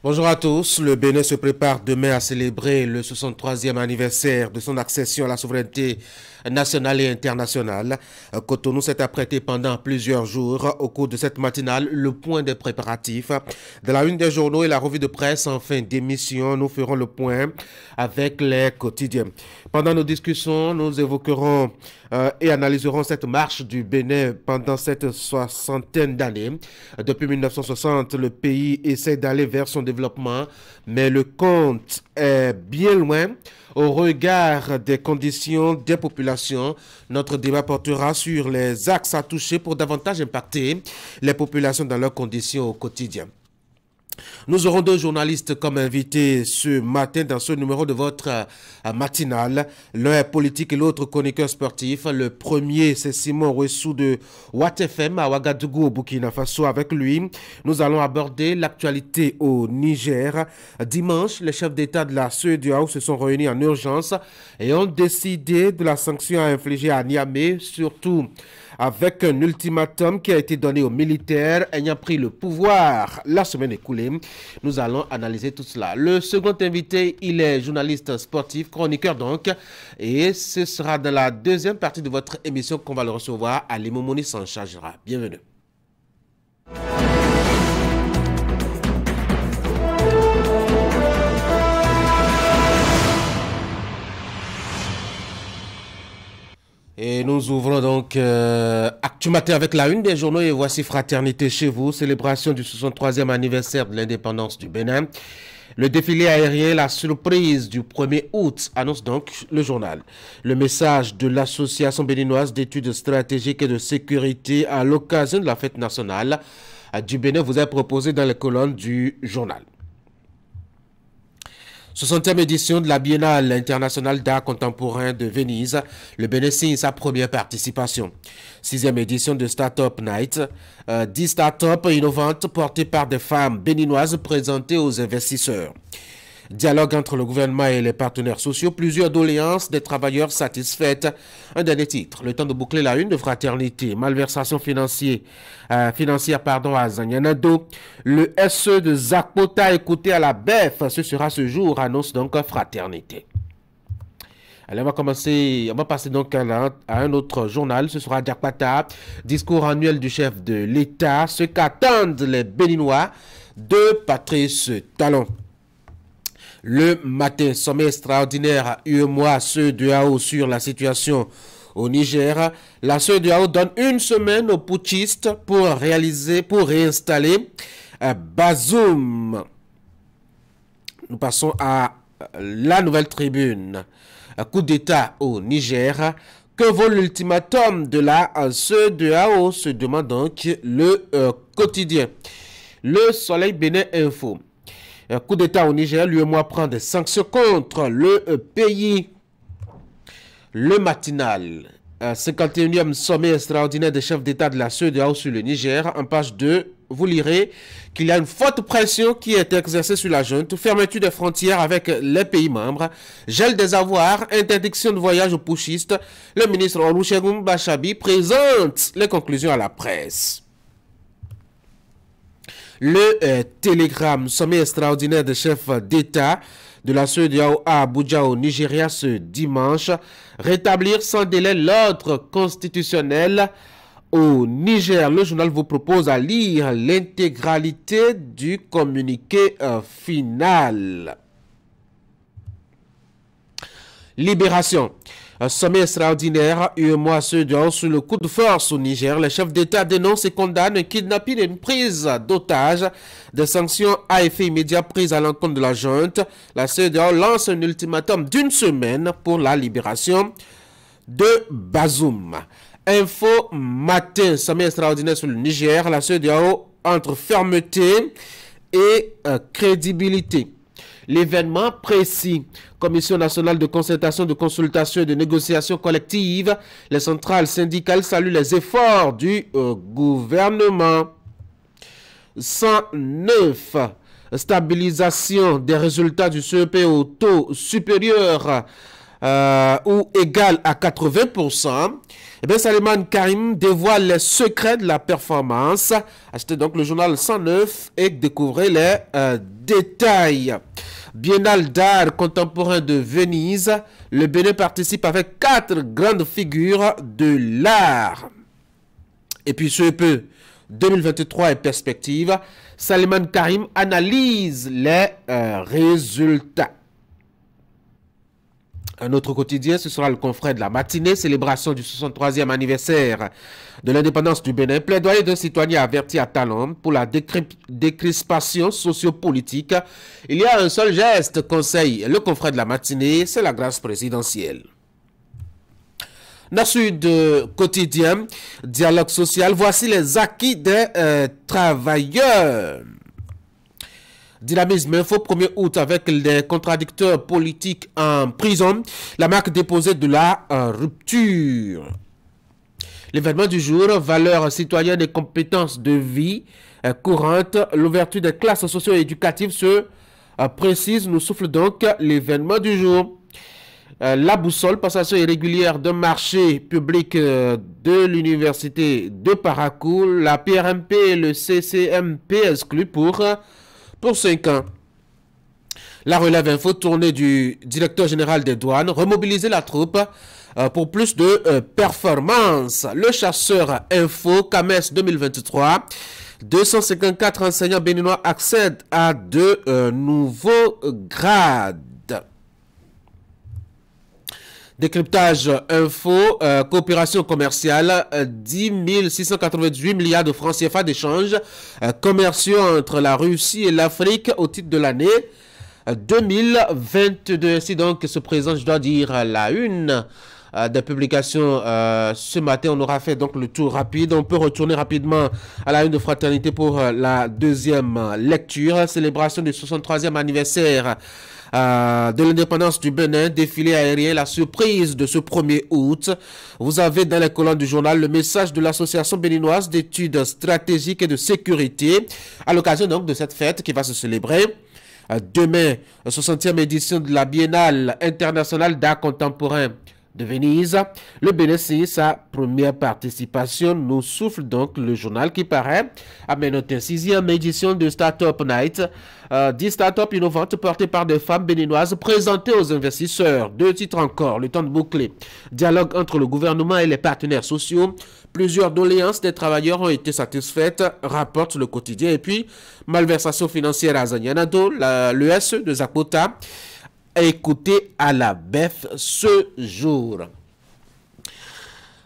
Bonjour à tous. Le Bénin se prépare demain à célébrer le 63e anniversaire de son accession à la souveraineté nationale et internationale. Cotonou s'est apprêté pendant plusieurs jours. Au cours de cette matinale, le point des préparatifs. De la une des journaux et la revue de presse en fin d'émission, nous ferons le point avec les quotidiens. Pendant nos discussions, nous évoquerons et analyserons cette marche du Bénin pendant cette soixantaine d'années. Depuis 1960, le pays essaie d'aller vers son développement, mais le compte est bien loin au regard des conditions des populations. Notre débat portera sur les axes à toucher pour davantage impacter les populations dans leurs conditions au quotidien. Nous aurons deux journalistes comme invités ce matin dans ce numéro de votre matinale. L'un est politique et l'autre chroniqueur sportif. Le premier, c'est Simon Ouessou de Watt FM à Ouagadougou au Burkina Faso. Avec lui, nous allons aborder l'actualité au Niger. Dimanche, les chefs d'État de la CEDEAO se sont réunis en urgence et ont décidé de la sanction à infliger à Niamey, surtout avec un ultimatum qui a été donné aux militaires ayant pris le pouvoir la semaine écoulée. Nous allons analyser tout cela. Le second invité, il est journaliste sportif, chroniqueur donc, et ce sera dans la deuxième partie de votre émission qu'on va le recevoir. Ali Moumouni s'en chargera. Bienvenue. Et nous ouvrons donc Actu Matin avec la une des journaux et voici Fraternité chez vous, célébration du 63e anniversaire de l'indépendance du Bénin. Le défilé aérien, la surprise du 1er août, annonce donc le journal. Le message de l'Association béninoise d'études stratégiques et de sécurité à l'occasion de la fête nationale du Bénin vous est proposé dans les colonnes du journal. 60e édition de la Biennale internationale d'art contemporain de Venise. Le Bénin signe sa première participation. 6e édition de Startup Night. 10 startups innovantes portées par des femmes béninoises présentées aux investisseurs. Dialogue entre le gouvernement et les partenaires sociaux. Plusieurs doléances des travailleurs satisfaites. Un dernier titre. Le temps de boucler la une de Fraternité. Malversation financière à Zanyanado. Le SE de Zakpota écouté à la BEF. Ce sera ce jour, annonce donc Fraternité. Allez, on va passer donc à un autre journal. Ce sera Diakpata. Discours annuel du chef de l'État. Ce qu'attendent les Béninois de Patrice Talon. Le matin, sommet extraordinaire UEMOA CEDEAO sur la situation au Niger. La CEDEAO donne une semaine aux putschistes pour réinstaller Bazoum. Nous passons à la Nouvelle Tribune. Coup d'État au Niger. Que vaut l'ultimatum de la CEDEAO, se demande donc le quotidien. Le Soleil Bénin Info. Coup d'État au Niger, l'UEMOA prend des sanctions contre le pays. Le matinal, 51e sommet extraordinaire des chefs d'État de la CEDEAO sur le Niger. En page 2, vous lirez qu'il y a une forte pression qui est exercée sur la junte, fermeture des frontières avec les pays membres, gel des avoirs, interdiction de voyage aux putschistes. Le ministre Olusegun Bachabi présente les conclusions à la presse. Le télégramme, sommet extraordinaire des chefs d'État de la CEDEAO à Abuja au Nigeria ce dimanche. Rétablir sans délai l'ordre constitutionnel au Niger. Le journal vous propose à lire l'intégralité du communiqué final. Libération. Un sommet extraordinaire, UEMOA CEDEAO sur le coup de force au Niger. Les chefs d'État dénoncent et condamnent un kidnapping et une prise d'otages. Des sanctions à effet immédiat prises à l'encontre de la junte. La CEDEAO lance un ultimatum d'une semaine pour la libération de Bazoum. Info matin, sommet extraordinaire sur le Niger. La CEDEAO entre fermeté et crédibilité. L'événement précis. Commission nationale de concertation, de consultation et de négociation collective. Les centrales syndicales saluent les efforts du gouvernement. 109. Stabilisation des résultats du CEP au taux supérieur ou égal à 80%, eh bien, Salman Karim dévoile les secrets de la performance. Achetez donc le journal 109 et découvrez les détails. Biennale d'art contemporain de Venise. Le Bénin participe avec 4 grandes figures de l'art. Et puis, ce peu 2023 et perspective, Salman Karim analyse les résultats. Un autre quotidien, ce sera le confrère de la matinée, célébration du 63e anniversaire de l'indépendance du Bénin, plaidoyer d'un citoyen averti à Talon pour la décrispation sociopolitique. Il y a un seul geste, conseil le confrère de la matinée, c'est la grâce présidentielle. Dans Sud quotidien, dialogue social, voici les acquis des travailleurs. Dynamisme Info, 1er août, avec les contradicteurs politiques en prison. La marque déposée de la rupture. L'événement du jour, valeurs citoyennes et compétences de vie courante. L'ouverture des classes socio-éducatives se précise, nous souffle donc l'événement du jour. La boussole, passation irrégulière d'un marché public de l'université de Parakou. La PRMP et le CCMP exclus pour 5 ans. La relève info, tournée du directeur général des douanes, remobiliser la troupe pour plus de performance. Le chasseur info, CAMES 2023, 254 enseignants béninois accèdent à de nouveaux grades. Décryptage info, coopération commerciale, 10 698 milliards de francs CFA d'échanges commerciaux entre la Russie et l'Afrique au titre de l'année 2022. Ainsi donc se présente, je dois dire, la une des publications ce matin. On aura fait donc le tour rapide. On peut retourner rapidement à la une de Fraternité pour la deuxième lecture. Célébration du 63e anniversaire de l'indépendance du Bénin, défilé aérien, la surprise de ce 1er août. Vous avez dans les colonnes du journal le message de l'Association béninoise d'études stratégiques et de sécurité à l'occasion donc de cette fête qui va se célébrer demain, 60e édition de la Biennale internationale d'art contemporain de Venise. Le Bénin signe sa première participation, nous souffle donc le journal qui paraît à noter 6e édition de Startup Night, 10 startups innovantes portées par des femmes béninoises présentées aux investisseurs. 2 titres encore, le temps de boucler. Dialogue entre le gouvernement et les partenaires sociaux. Plusieurs doléances des travailleurs ont été satisfaites, rapporte le quotidien. Et puis, malversation financière à Zagnagnado, le SE de Zakota. Écoutez à la BEF ce jour.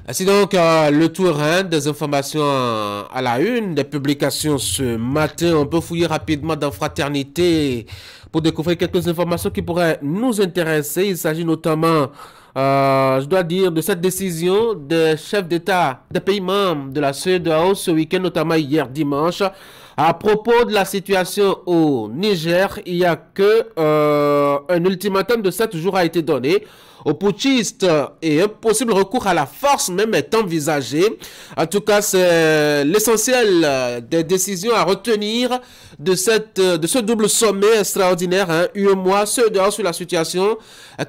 Ainsi donc, le tour des informations à la une des publications ce matin. On peut fouiller rapidement dans Fraternité pour découvrir quelques informations qui pourraient nous intéresser. Il s'agit notamment, je dois dire, de cette décision des chefs d'État des pays membres de la CEDEAO ce week-end, notamment hier dimanche. À propos de la situation au Niger, il n'y a que un ultimatum de 7 jours a été donné aux putschistes et un possible recours à la force même est envisagé. En tout cas, c'est l'essentiel des décisions à retenir de ce double sommet extraordinaire, hein, UEMOA, CEDEAO sur la situation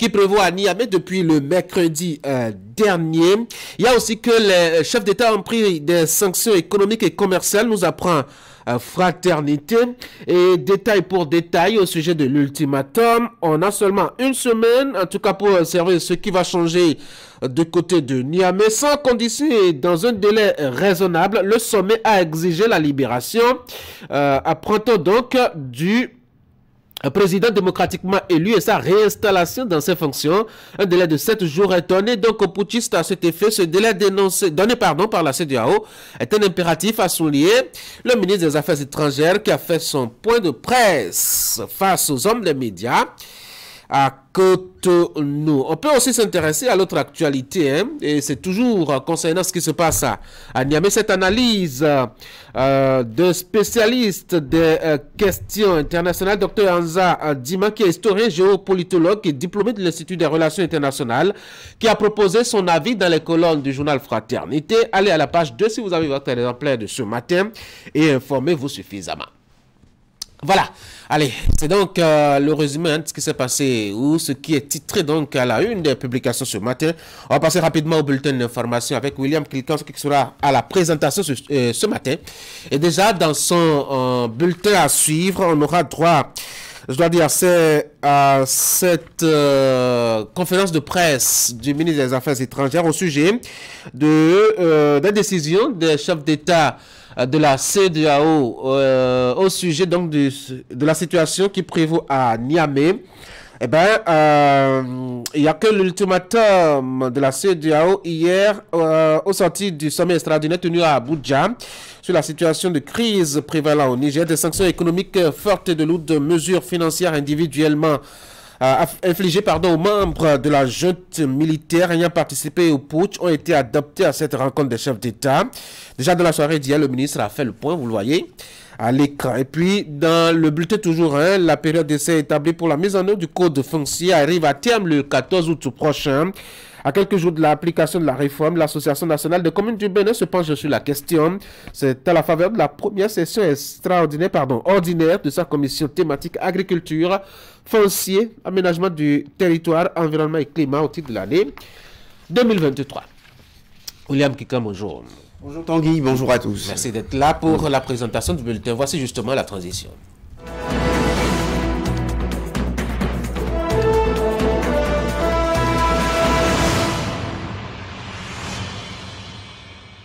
qui prévoit à Niamey depuis le mercredi dernier. Il y a aussi que les chefs d'État ont pris des sanctions économiques et commerciales, nous apprend Fraternité. Et détail pour détail au sujet de l'ultimatum, on a seulement une semaine, en tout cas pour observer ce qui va changer de côté de Niamey, sans condition et dans un délai raisonnable. Le sommet a exigé la libération, apprend-on donc, du président démocratiquement élu et sa réinstallation dans ses fonctions. Un délai de 7 jours est donné donc aux putschistes à cet effet. Ce délai donné par la CEDEAO est un impératif à souligner. Le ministre des Affaires étrangères qui a fait son point de presse face aux hommes des médias à Cotonou. On peut aussi s'intéresser à l'autre actualité, hein, et c'est toujours concernant ce qui se passe à Niamey. Cette analyse de spécialiste des questions internationales, Dr Anza Dima, qui est historien, géopolitologue et diplômé de l'Institut des Relations internationales, qui a proposé son avis dans les colonnes du journal Fraternité. Allez à la page 2 si vous avez votre exemplaire de ce matin et informez-vous suffisamment. Voilà, allez, c'est donc le résumé de ce qui s'est passé ou ce qui est titré donc à la une des publications ce matin. On va passer rapidement au bulletin d'information avec William Kilkan qui sera à la présentation ce matin. Et déjà dans son bulletin à suivre, on aura droit, je dois dire, c'est à cette conférence de presse du ministre des Affaires étrangères au sujet des décisions des chefs d'État de la CEDEAO au sujet donc de la situation qui prévaut à Niamey. Eh ben, il n'y a que l'ultimatum de la CEDEAO hier au sorti du sommet extraordinaire tenu à Abuja sur la situation de crise prévalant au Niger, des sanctions économiques fortes et de lourdes mesures financières individuellement infligées aux membres de la junte militaire ayant participé au putsch ont été adoptées à cette rencontre des chefs d'État. Déjà dans la soirée d'hier, le ministre a fait le point, vous le voyez à l'écran. Et puis, dans le bulletin toujours, la période d'essai établie pour la mise en œuvre du code foncier arrive à terme le 14 août prochain. À quelques jours de l'application de la réforme, l'Association nationale des communes du Bénin se penche sur la question. C'est à la faveur de la première session ordinaire de sa commission thématique agriculture, foncier, aménagement du territoire, environnement et climat au titre de l'année 2023. William Kikam, bonjour. Bonjour Tanguy, bonjour à tous. Merci d'être là pour la présentation du bulletin. Voici justement la transition.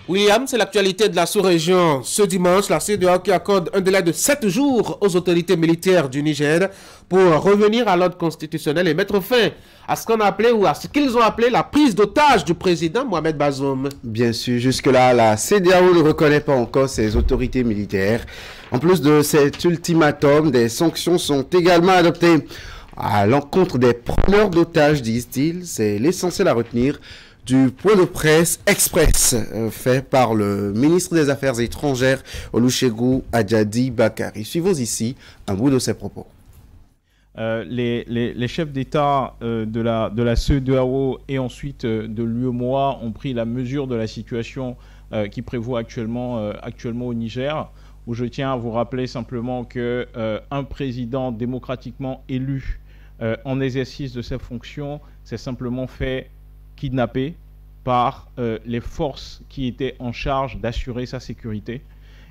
William, c'est l'actualité de la sous-région. Ce dimanche, la CEDEAO qui accorde un délai de 7 jours aux autorités militaires du Niger pour revenir à l'ordre constitutionnel et mettre fin à ce qu'on a appelé ou à ce qu'ils ont appelé la prise d'otage du président Mohamed Bazoum. Bien sûr, jusque-là, la CEDEAO ne reconnaît pas encore ses autorités militaires. En plus de cet ultimatum, des sanctions sont également adoptées à l'encontre des preneurs d'otages, disent-ils. C'est l'essentiel à retenir du point de presse express fait par le ministre des Affaires étrangères Olusegun Ajadi Bakari. Suivons ici un bout de ses propos. Les chefs d'État de la CEDEAO et ensuite de l'UEMOA ont pris la mesure de la situation qui prévaut actuellement au Niger, où je tiens à vous rappeler simplement qu'un président démocratiquement élu en exercice de ses fonctions s'est simplement fait kidnappé par les forces qui étaient en charge d'assurer sa sécurité.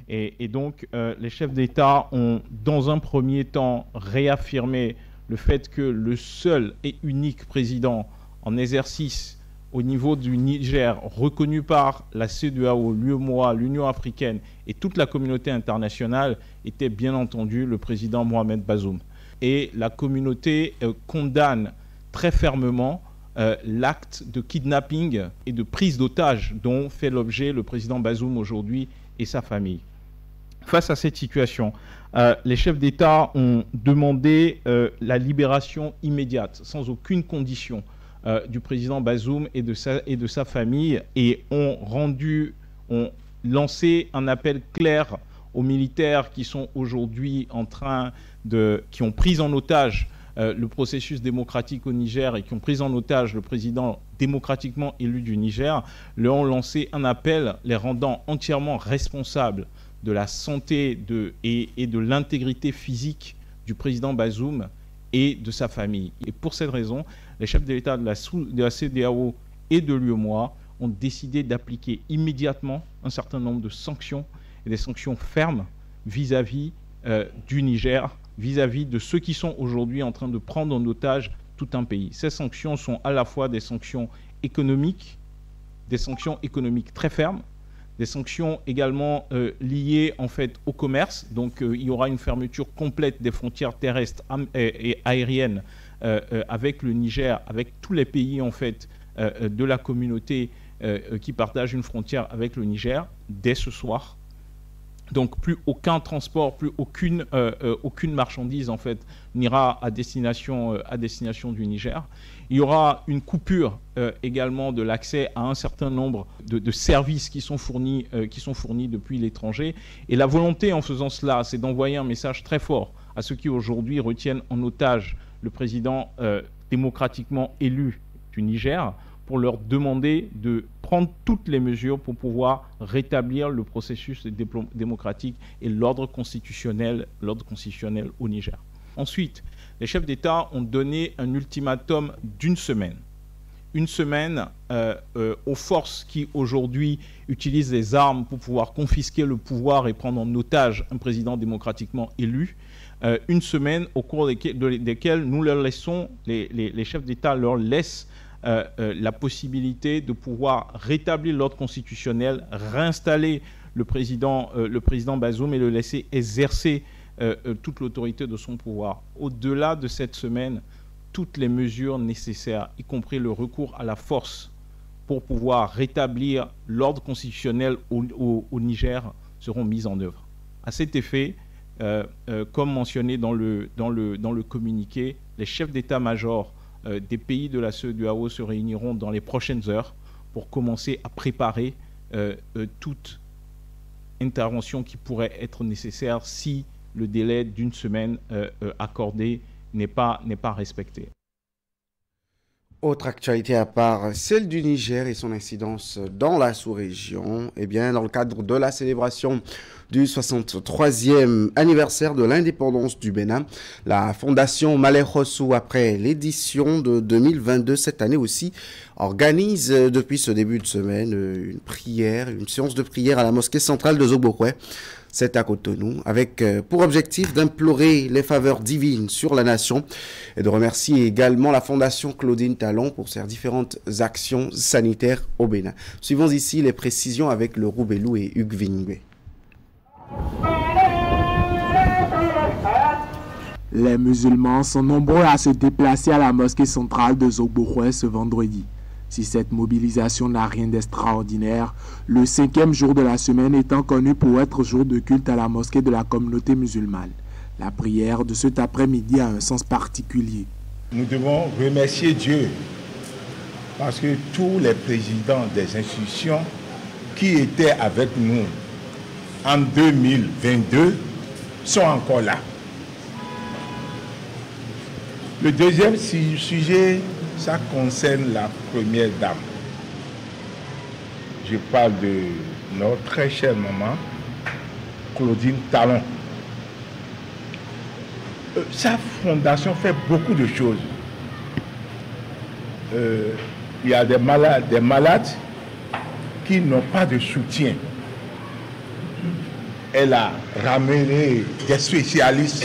Et donc, les chefs d'État ont, dans un premier temps, réaffirmé le fait que le seul et unique président en exercice au niveau du Niger, reconnu par la CEDEAO, l'UEMOA, l'Union africaine et toute la communauté internationale, était bien entendu le président Mohamed Bazoum. Et la communauté condamne très fermement l'acte de kidnapping et de prise d'otage dont fait l'objet le président Bazoum aujourd'hui et sa famille. Face à cette situation, les chefs d'État ont demandé la libération immédiate, sans aucune condition, du président Bazoum et de sa famille, et ont lancé un appel clair aux militaires qui sont aujourd'hui qui ont pris en otage le processus démocratique au Niger et qui ont pris en otage le président démocratiquement élu du Niger, leur ont lancé un appel les rendant entièrement responsables de la santé et de l'intégrité physique du président Bazoum et de sa famille. Et pour cette raison, les chefs de l'État de la CEDEAO et de l'UEMOA ont décidé d'appliquer immédiatement un certain nombre de sanctions, et des sanctions fermes vis-à-vis du Niger, vis-à-vis de ceux qui sont aujourd'hui en train de prendre en otage tout un pays. Ces sanctions sont à la fois des sanctions économiques très fermes, des sanctions également liées en fait au commerce. Donc il y aura une fermeture complète des frontières terrestres et aériennes avec le Niger, avec tous les pays en fait de la communauté qui partagent une frontière avec le Niger dès ce soir. Donc plus aucun transport, plus aucune marchandise en fait n'ira à destination du Niger. Il y aura une coupure également de l'accès à un certain nombre de services qui sont fournis depuis l'étranger. Et la volonté en faisant cela, c'est d'envoyer un message très fort à ceux qui aujourd'hui retiennent en otage le président démocratiquement élu du Niger, pour leur demander de prendre toutes les mesures pour pouvoir rétablir le processus démocratique et l'ordre constitutionnel au Niger. Ensuite, les chefs d'État ont donné un ultimatum d'une semaine. Une semaine aux forces qui aujourd'hui utilisent les armes pour pouvoir confisquer le pouvoir et prendre en otage un président démocratiquement élu. Une semaine au cours desquelles nous leur laissons, les chefs d'État leur laissent la possibilité de pouvoir rétablir l'ordre constitutionnel, réinstaller le président Bazoum et le laisser exercer toute l'autorité de son pouvoir. Au-delà de cette semaine, toutes les mesures nécessaires, y compris le recours à la force pour pouvoir rétablir l'ordre constitutionnel au Niger, seront mises en œuvre. À cet effet, comme mentionné dans le communiqué, les chefs d'état-major des pays de la CEDEAO se réuniront dans les prochaines heures pour commencer à préparer toute intervention qui pourrait être nécessaire si le délai d'une semaine accordé n'est pas respecté. Autre actualité à part celle du Niger et son incidence dans la sous-région, eh bien, dans le cadre de la célébration du 63e anniversaire de l'indépendance du Bénin, la Fondation Malé Hossou, après l'édition de 2022, cette année aussi, organise depuis ce début de semaine une séance de prière à la mosquée centrale de Zogbokwé. C'est à Cotonou, avec pour objectif d'implorer les faveurs divines sur la nation et de remercier également la Fondation Claudine Talon pour ses différentes actions sanitaires au Bénin. Suivons ici les précisions avec le Roubelou et Hugues Vingwe. Les musulmans sont nombreux à se déplacer à la mosquée centrale de Zogbokwé ce vendredi. Si cette mobilisation n'a rien d'extraordinaire, le 5e jour de la semaine étant connu pour être jour de culte à la mosquée de la communauté musulmane. La prière de cet après-midi a un sens particulier. Nous devons remercier Dieu parce que tous les présidents des institutions qui étaient avec nous en 2022 sont encore là. Le deuxième sujet, ça concerne la première dame. Je parle de notre très chère maman, Claudine Talon. Sa fondation fait beaucoup de choses. Il y a des malades qui n'ont pas de soutien. Elle a ramené des spécialistes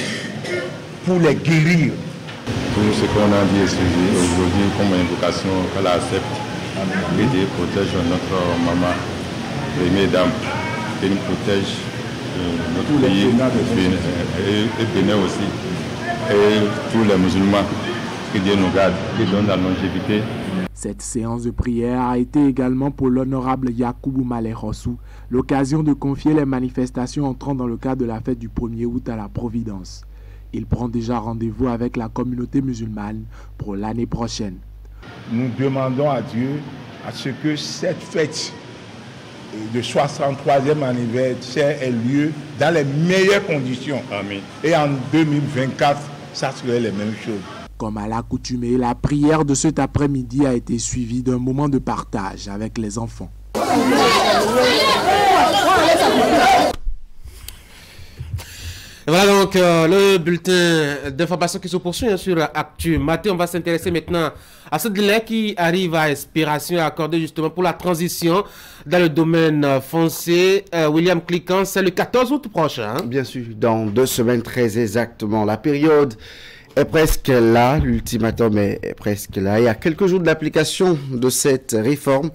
pour les guérir. Tout ce qu'on a dit aujourd'hui comme invocation qu'elle accepte et de protéger notre maman, première dame, et nous protège notre pays et Bénin aussi, et tous les musulmans, que Dieu nous garde et donne la longévité. Cette séance de prière a été également pour l'honorable Yakubu Malé Hossou l'occasion de confier les manifestations entrant dans le cadre de la fête du 1er août à la Providence. Il prend déjà rendez-vous avec la communauté musulmane pour l'année prochaine. Nous demandons à Dieu à ce que cette fête de 63e anniversaire ait lieu dans les meilleures conditions. Amen. Et en 2024, ça serait les mêmes choses. Comme à l'accoutumée, la prière de cet après-midi a été suivie d'un moment de partage avec les enfants. Voilà donc le bulletin d'information qui se poursuit sur Actu Matin. On va s'intéresser maintenant à ce délai qui arrive à expiration accordé justement pour la transition dans le domaine foncier. William Cliquant, c'est le 14 août prochain. Bien sûr, dans 2 semaines très exactement. La période est presque là, l'ultimatum est presque là. Il y a quelques jours de l'application de cette réforme.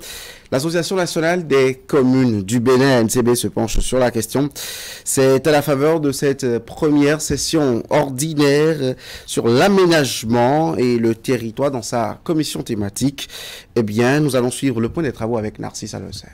L'Association nationale des communes du Bénin, NCB, se penche sur la question. C'est à la faveur de cette première session ordinaire sur l'aménagement et le territoire dans sa commission thématique. Eh bien, nous allons suivre le point des travaux avec Narcisse Alocin.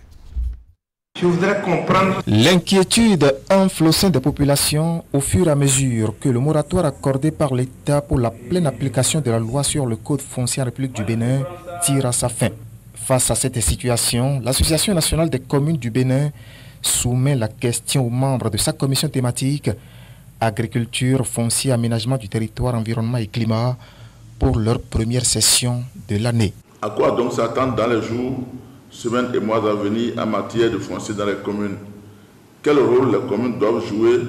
Je voudrais comprendre. L'inquiétude enfle au sein des populations au fur et à mesure que le moratoire accordé par l'État pour la pleine application de la loi sur le Code foncier en République du Bénin tire à sa fin. Face à cette situation, l'Association nationale des communes du Bénin soumet la question aux membres de sa commission thématique Agriculture, foncier, aménagement du territoire, environnement et climat pour leur première session de l'année. À quoi donc s'attendre dans les jours, semaines et mois à venir en matière de foncier dans les communes? Quel rôle les communes doivent jouer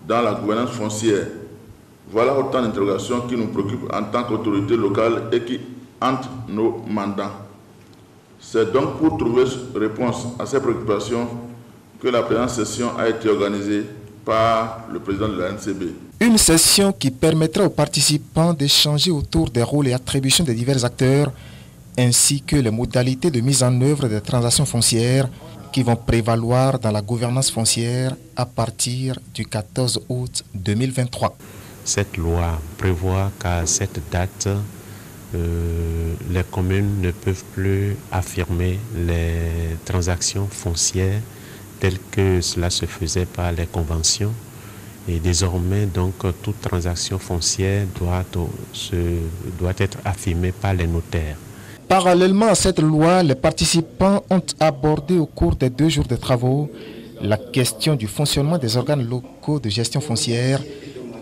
dans la gouvernance foncière? Voilà autant d'interrogations qui nous préoccupent en tant qu'autorité locale et qui hantent nos mandats. C'est donc pour trouver réponse à ces préoccupations que la présente session a été organisée par le président de la NCB. Une session qui permettra aux participants d'échanger autour des rôles et attributions des divers acteurs, ainsi que les modalités de mise en œuvre des transactions foncières qui vont prévaloir dans la gouvernance foncière à partir du 14 août 2023. Cette loi prévoit qu'à cette date, les communes ne peuvent plus affirmer les transactions foncières telles que cela se faisait par les conventions. Et désormais, donc, toute transaction foncière doit être affirmée par les notaires. Parallèlement à cette loi, les participants ont abordé au cours des 2 jours de travaux la question du fonctionnement des organes locaux de gestion foncière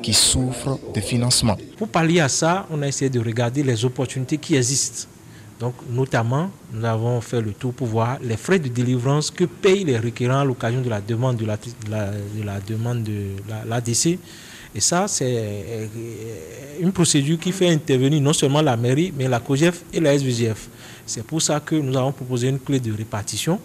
qui souffrent de financement. Pour pallier à ça, on a essayé de regarder les opportunités qui existent. Donc, notamment, nous avons fait le tour pour voir les frais de délivrance que payent les requérants à l'occasion de la demande de l'ADC. Et ça, c'est une procédure qui fait intervenir non seulement la mairie, mais la COGEF et la SVGF. C'est pour ça que nous avons proposé une clé de répartition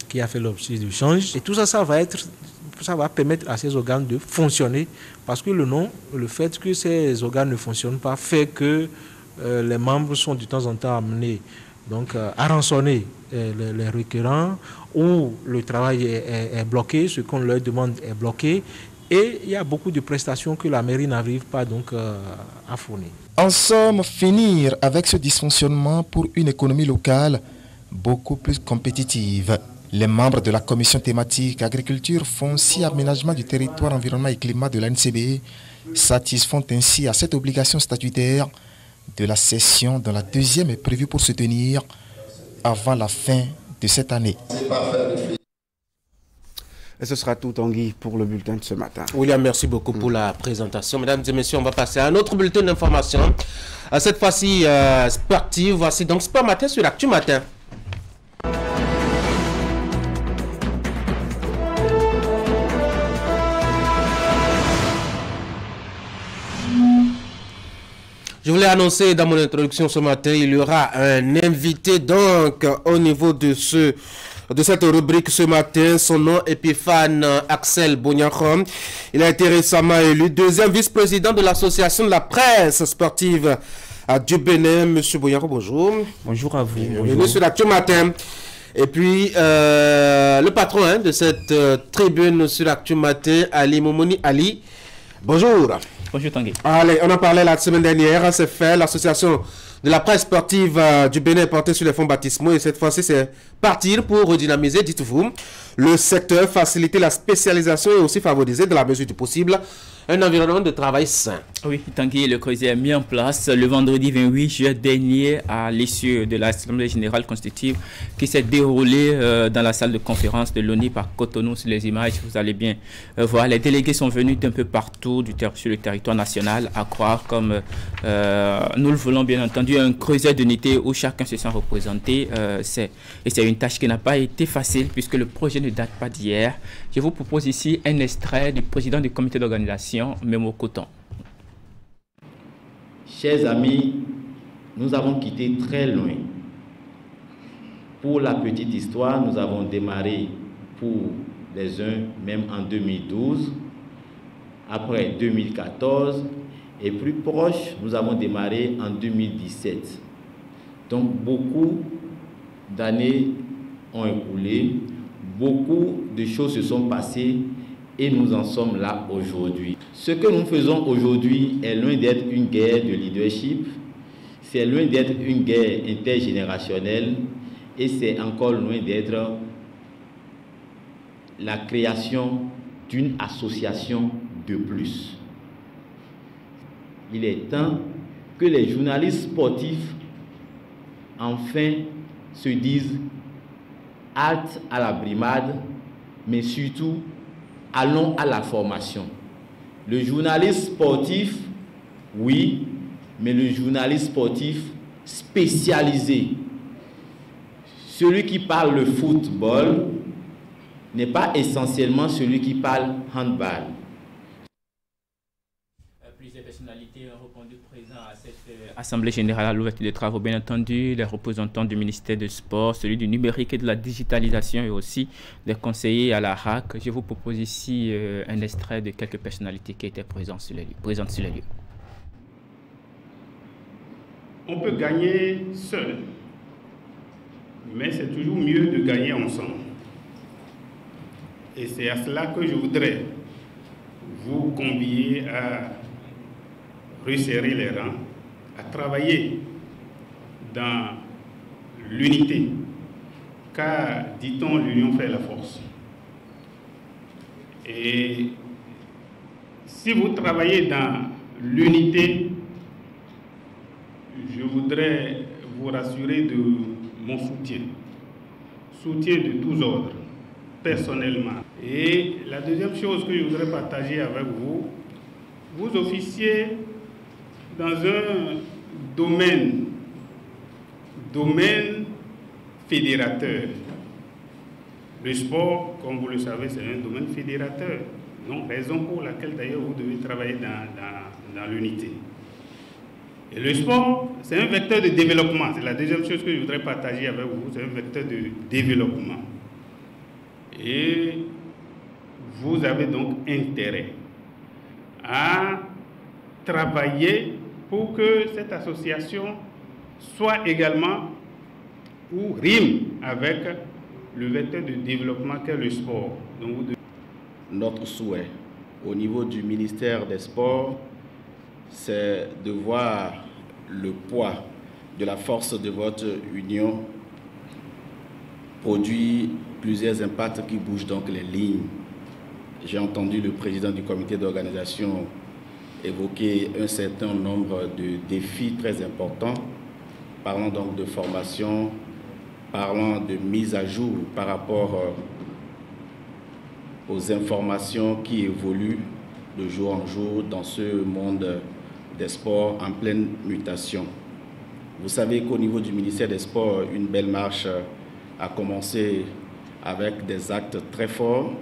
qui a fait l'objet du change. Et tout ça, ça va permettre à ces organes de fonctionner. Parce que le fait que ces organes ne fonctionnent pas fait que les membres sont de temps en temps amenés donc, à rançonner les requérants, ou le travail est bloqué, ce qu'on leur demande est bloqué. Et il y a beaucoup de prestations que la mairie n'arrive pas donc à fournir. En somme, finir avec ce dysfonctionnement pour une économie locale beaucoup plus compétitive. Les membres de la commission thématique agriculture, foncier, aménagement du territoire, environnement et climat de l'ANCB satisfont ainsi à cette obligation statutaire de la session dont la 2e est prévue pour se tenir avant la fin de cette année. Et ce sera tout, Tanguy, pour le bulletin de ce matin. William, merci beaucoup pour la présentation. Mesdames et messieurs, on va passer à un autre bulletin d'information. Cette fois-ci, sportive. Voici donc Sport Matin sur l'Actu Matin. Je voulais annoncer dans mon introduction ce matin, il y aura un invité donc au niveau de cette rubrique ce matin. Son nom est Epiphane Axel Bonyakrom. Il a été récemment élu 2e vice-président de l'association de la presse sportive du Bénin. Monsieur Bonyakrom, bonjour. Bonjour à vous. Bienvenue sur l'Actu Matin. Et puis le patron de cette tribune sur l'Actu Matin, Ali Momoni Ali. Bonjour. Bonjour Tanguy. Allez, on en parlait la semaine dernière, c'est fait, l'association de la presse sportive du Bénin portée sur les fonds baptismaux, et cette fois-ci c'est partir pour redynamiser, dites-vous, le secteur, faciliter la spécialisation et aussi favoriser de la mesure du possible un environnement de travail sain. Oui, Tanguy, le COSE est mis en place le vendredi 28 juillet dernier à l'issue de l'Assemblée générale constitutive qui s'est déroulée dans la salle de conférence de l'ONU par Cotonou. Sur les images, vous allez bien voir. Les délégués sont venus d'un peu partout sur le territoire national, à croire comme nous le voulons bien entendu, un COSE d'unité où chacun se sent représenté. Et c'est une tâche qui n'a pas été facile puisque le projet ne date pas d'hier. Je vous propose ici un extrait du président du comité d'organisation, Memo Coton. Chers amis, nous avons quitté très loin. Pour la petite histoire, nous avons démarré pour les uns même en 2012, après 2014, et plus proche, nous avons démarré en 2017. Donc beaucoup d'années ont écoulé, beaucoup de choses se sont passées et nous en sommes là aujourd'hui. Ce que nous faisons aujourd'hui est loin d'être une guerre de leadership, c'est loin d'être une guerre intergénérationnelle et c'est encore loin d'être la création d'une association de plus. Il est temps que les journalistes sportifs enfin se disent halte à la brimade, mais surtout allons à la formation. Le journaliste sportif, oui, mais le journaliste sportif spécialisé celui qui parle le football n'est pas essentiellement celui qui parle handball. Plusieurs personnalités ont répondu présent à cette Assemblée générale à l'ouverture des travaux. Bien entendu, les représentants du ministère du Sport, celui du numérique et de la digitalisation et aussi des conseillers à la RAC. Je vous propose ici un extrait de quelques personnalités qui étaient présentes sur les lieux. On peut gagner seul, mais c'est toujours mieux de gagner ensemble. Et c'est à cela que je voudrais vous convier à resserrer les rangs, à travailler dans l'unité, car, dit-on, l'union fait la force. Et si vous travaillez dans l'unité, je voudrais vous rassurer de mon soutien de tous ordres, personnellement. Et la deuxième chose que je voudrais partager avec vous, vous officiez dans un domaine fédérateur. Le sport, comme vous le savez, c'est un domaine fédérateur. Donc, raison pour laquelle d'ailleurs vous devez travailler dans l'unité. Et le sport, c'est un vecteur de développement. C'est la deuxième chose que je voudrais partager avec vous. C'est un vecteur de développement. Et vous avez donc intérêt à travailler pour que cette association soit également ou rime avec le vecteur de développement qu'est le sport. Donc, notre souhait au niveau du ministère des Sports, c'est de voir le poids de la force de votre union produire plusieurs impacts qui bougent donc les lignes. J'ai entendu le président du comité d'organisation évoquer un certain nombre de défis très importants, parlant donc de formation, parlant de mise à jour par rapport aux informations qui évoluent de jour en jour dans ce monde des sports en pleine mutation. Vous savez qu'au niveau du ministère des Sports, une belle marche a commencé avec des actes très forts,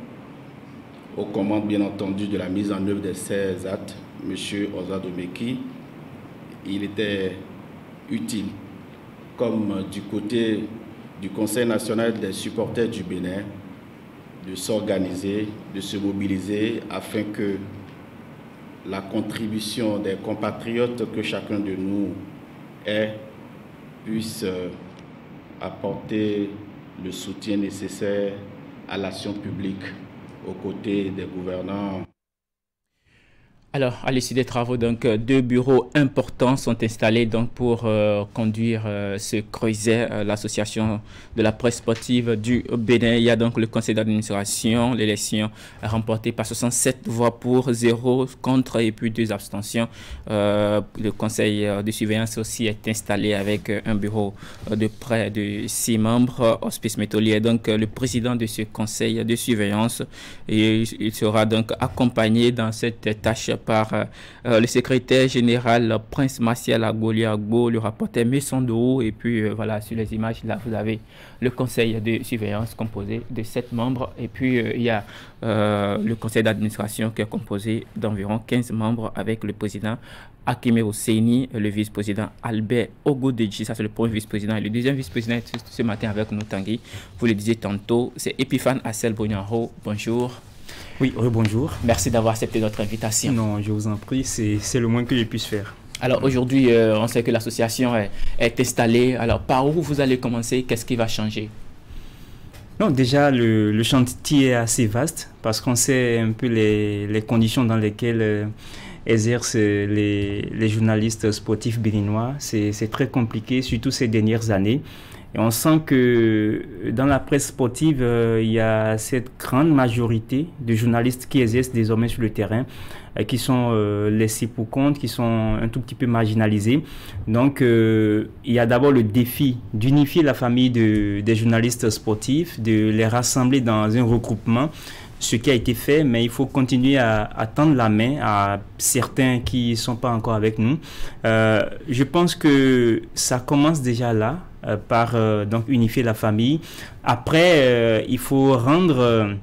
aux commandes bien entendu de la mise en œuvre de ces actes, M. Ozado Meki. Il était utile, comme du côté du Conseil national des supporters du Bénin, de s'organiser, de se mobiliser afin que la contribution des compatriotes que chacun de nous est puisse apporter le soutien nécessaire à l'action publique aux côtés des gouvernants. Alors, à l'issue des travaux, donc, 2 bureaux importants sont installés donc, pour conduire ce creuset, l'association de la presse sportive du Bénin. Il y a donc le conseil d'administration, l'élection remportée par 67 voix pour, 0 contre et puis 2 abstentions. Le conseil de surveillance aussi est installé avec un bureau de près de 6 membres. Hospice Métolier est donc le président de ce conseil de surveillance et il sera donc accompagné dans cette tâche par le secrétaire général Prince Martial Agoliago, le rapporteur Messondou, et puis voilà, sur les images, là, vous avez le conseil de surveillance composé de 7 membres, et puis il y a le conseil d'administration qui est composé d'environ 15 membres avec le président Akime Oseini, le vice-président Albert Ogodeji, ça c'est le premier vice-président, et le deuxième vice-président est ce matin avec nous, Tanguy, vous le disiez tantôt, c'est Epiphane Assel Bonyanho. Bonjour. Oui, bonjour. Merci d'avoir accepté notre invitation. Non, je vous en prie, c'est le moins que je puisse faire. Alors aujourd'hui, on sait que l'association est installée. Alors par où vous allez commencer? Qu'est-ce qui va changer? Non, déjà, le chantier est assez vaste parce qu'on sait un peu les conditions dans lesquelles exercent les journalistes sportifs béninois. C'est très compliqué, surtout ces dernières années. Et on sent que dans la presse sportive, il y a cette grande majorité de journalistes qui exercent désormais sur le terrain, qui sont laissés pour compte, qui sont un tout petit peu marginalisés. Donc, il y a d'abord le défi d'unifier la famille des journalistes sportifs, de les rassembler dans un regroupement, ce qui a été fait, mais il faut continuer à tendre la main à certains qui ne sont pas encore avec nous. Je pense que ça commence déjà là, donc unifier la famille. Après, il faut rendre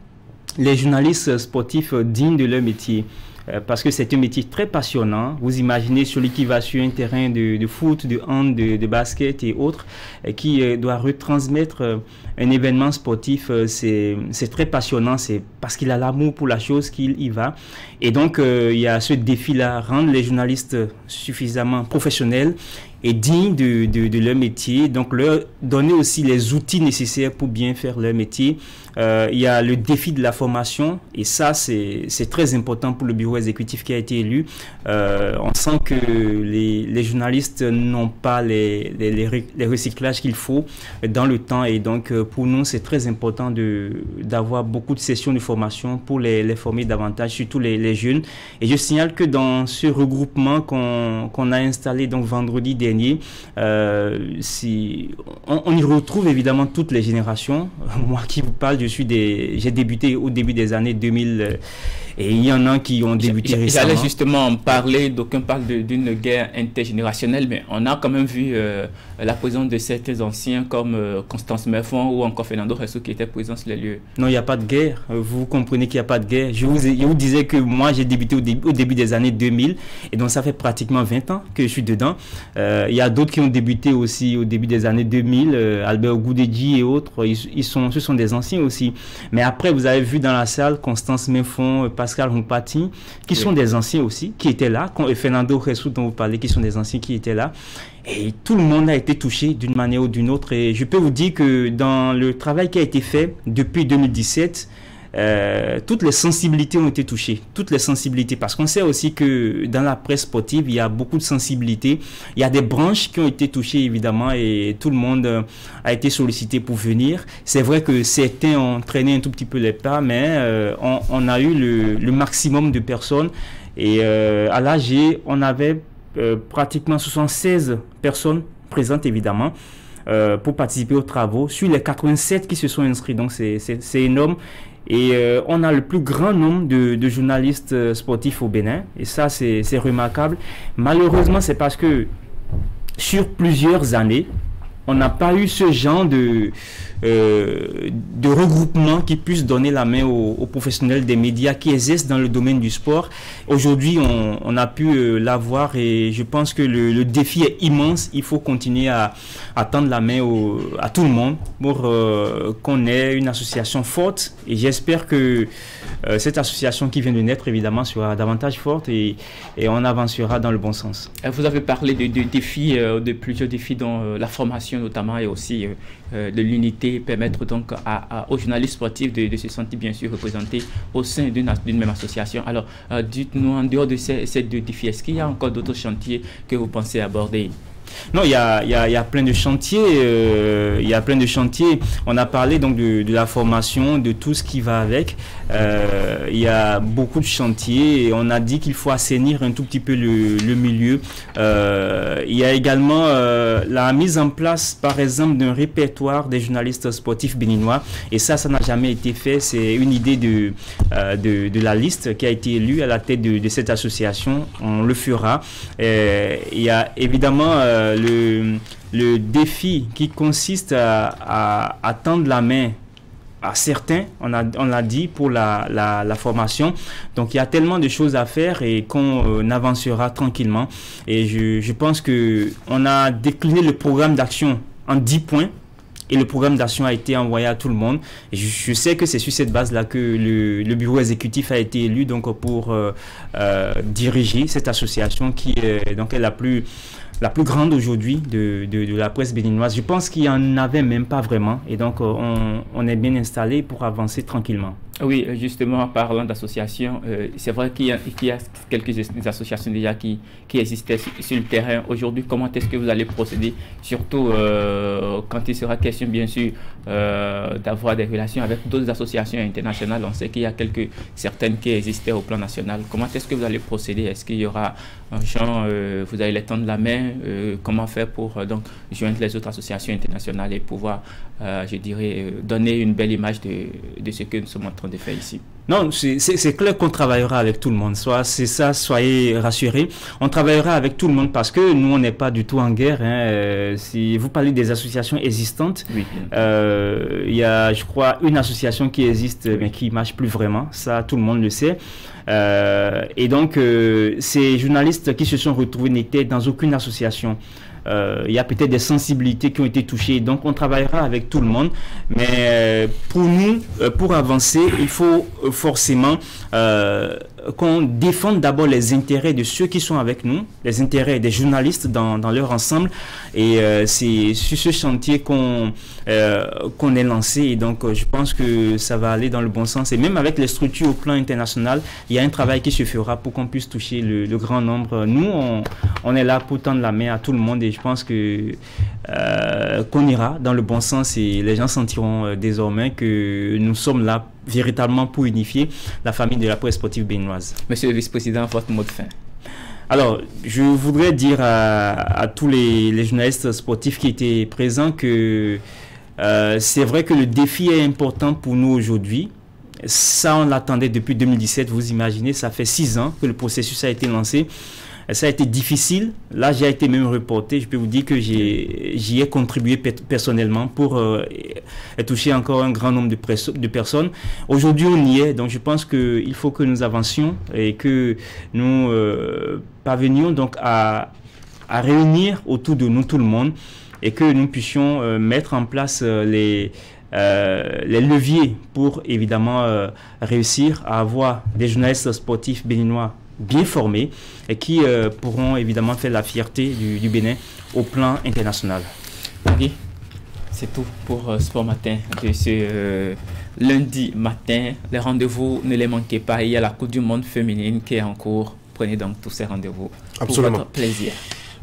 les journalistes sportifs dignes de leur métier. Parce que c'est un métier très passionnant. Vous imaginez celui qui va sur un terrain de foot, de hand, de basket et autres, qui doit retransmettre un événement sportif. C'est très passionnant, c'est parce qu'il a l'amour pour la chose qu'il y va. Et donc, il y a ce défi-là, rendre les journalistes suffisamment professionnels et dignes de leur métier, donc leur donner aussi les outils nécessaires pour bien faire leur métier. Il y a le défi de la formation, et ça c'est très important pour le bureau exécutif qui a été élu. On sent que les journalistes n'ont pas les recyclages qu'il faut dans le temps, et donc pour nous c'est très important d'avoir beaucoup de sessions de formation pour les former davantage, surtout les jeunes. Et je signale que dans ce regroupement qu'on a installé donc vendredi dernier, on y retrouve évidemment toutes les générations. Moi qui vous parle, j'ai débuté au début des années 2000 et il y en a qui ont débuté récemment. J'allais justement en parler, d'aucuns parlent d'une guerre intergénérationnelle, mais on a quand même vu la présence de certains anciens comme Constance Merfon ou encore Fernando Ressou qui étaient présents sur les lieux. Non, il n'y a pas de guerre. Vous comprenez qu'il n'y a pas de guerre. Je vous disais que moi j'ai débuté au début des années 2000 et donc ça fait pratiquement 20 ans que je suis dedans. Il y a d'autres qui ont débuté aussi au début des années 2000, Albert Goudedji et autres, ce sont des anciens aussi. Mais après, vous avez vu dans la salle Constance Merfon, Pascal Humpati, qui sont des anciens aussi, qui étaient là, et Fernando Ressou dont vous parlez, qui sont des anciens qui étaient là. Et tout le monde a été touché d'une manière ou d'une autre. Et je peux vous dire que dans le travail qui a été fait depuis 2017, toutes les sensibilités ont été touchées, toutes les sensibilités, parce qu'on sait aussi que dans la presse sportive il y a beaucoup de sensibilités, il y a des branches qui ont été touchées évidemment et tout le monde a été sollicité pour venir. C'est vrai que certains ont traîné un tout petit peu les pas, mais on a eu le maximum de personnes et à l'AG on avait pratiquement 76 personnes présentes évidemment pour participer aux travaux sur les 87 qui se sont inscrits, donc c'est énorme. Et on a le plus grand nombre de journalistes sportifs au Bénin. Et ça, c'est remarquable. Malheureusement, c'est parce que sur plusieurs années, on n'a pas eu ce genre de regroupement qui puisse donner la main aux professionnels des médias qui exercent dans le domaine du sport. Aujourd'hui, on a pu l'avoir et je pense que le défi est immense. Il faut continuer à tendre la main à tout le monde pour qu'on ait une association forte. Et j'espère que cette association qui vient de naître, évidemment, sera davantage forte et on avancera dans le bon sens. Vous avez parlé de défis, de plusieurs défis dont la formation notamment et aussi de l'unité, permettre donc aux journalistes sportifs de se sentir bien sûr représentés au sein d'une même association. Alors, dites-nous, en dehors de ces deux défis, est-ce qu'il y a encore d'autres chantiers que vous pensez aborder? Non, il y a plein de chantiers. On a parlé donc de la formation, de tout ce qui va avec. Il y a beaucoup de chantiers et on a dit qu'il faut assainir un tout petit peu le milieu. Il y a également la mise en place, par exemple, d'un répertoire des journalistes sportifs béninois. Et ça n'a jamais été fait. C'est une idée de la liste qui a été élue à la tête de cette association. On le fera. Il y a évidemment le défi qui consiste à tendre la main à certains, on l'a dit, pour la formation. Donc il y a tellement de choses à faire et qu'on avancera tranquillement. Et je pense qu'on a décliné le programme d'action en 10 points. Et le programme d'action a été envoyé à tout le monde. Et je sais que c'est sur cette base-là que le bureau exécutif a été élu donc pour diriger cette association qui est donc la plus grande aujourd'hui de la presse béninoise. Je pense qu'il n'y en avait même pas vraiment. Et donc, on est bien installé pour avancer tranquillement. Oui, justement, en parlant d'associations, c'est vrai qu'il y a quelques associations déjà qui existaient sur le terrain. Aujourd'hui, comment est-ce que vous allez procéder? Surtout quand il sera question, bien sûr, d'avoir des relations avec d'autres associations internationales. On sait qu'il y a certaines qui existaient au plan national. Comment est-ce que vous allez procéder? Est-ce qu'il y aura un genre, vous allez les tendre la main? Comment faire pour donc joindre les autres associations internationales et pouvoir, je dirais, donner une belle image de ce que nous sommes en train de faire ici? Non, c'est clair qu'on travaillera avec tout le monde. C'est ça, soyez rassurés. On travaillera avec tout le monde parce que nous, on n'est pas du tout en guerre. Hein. Si vous parlez des associations existantes, oui. Il y a, je crois, une association qui existe, mais qui ne marche plus vraiment. Ça, tout le monde le sait. Et donc, ces journalistes qui se sont retrouvés n'étaient dans aucune association. Il y a peut-être des sensibilités qui ont été touchées, donc on travaillera avec tout le monde, mais pour nous, pour avancer, il faut forcément qu'on défende d'abord les intérêts de ceux qui sont avec nous, les intérêts des journalistes dans leur ensemble, et c'est sur ce chantier qu'on est lancé, et donc je pense que ça va aller dans le bon sens, et même avec les structures au plan international, il y a un travail qui se fera pour qu'on puisse toucher le grand nombre. Nous, on est là pour tendre la main à tout le monde, et je pense que qu'on ira dans le bon sens, et les gens sentiront désormais que nous sommes là véritablement pour unifier la famille de la presse sportive béninoise. Monsieur le vice-président, votre mot de fin. Alors, je voudrais dire à tous les journalistes sportifs qui étaient présents que c'est vrai que le défi est important pour nous aujourd'hui. Ça, on l'attendait depuis 2017, vous imaginez, ça fait 6 ans que le processus a été lancé. Ça a été difficile. Là, j'ai été même reporté. Je peux vous dire que j'y ai contribué personnellement pour toucher encore un grand nombre de personnes. Aujourd'hui, on y est. Donc, je pense qu'il faut que nous avancions et que nous parvenions donc à réunir autour de nous tout le monde et que nous puissions mettre en place les leviers pour évidemment réussir à avoir des journalistes sportifs béninois bien formés et qui pourront évidemment faire la fierté du Bénin au plan international. Oui, c'est tout pour Sport Matin de ce lundi matin. Les rendez-vous, ne les manquez pas. Il y a la Coupe du Monde féminine qui est en cours. Prenez donc tous ces rendez-vous pour votre plaisir.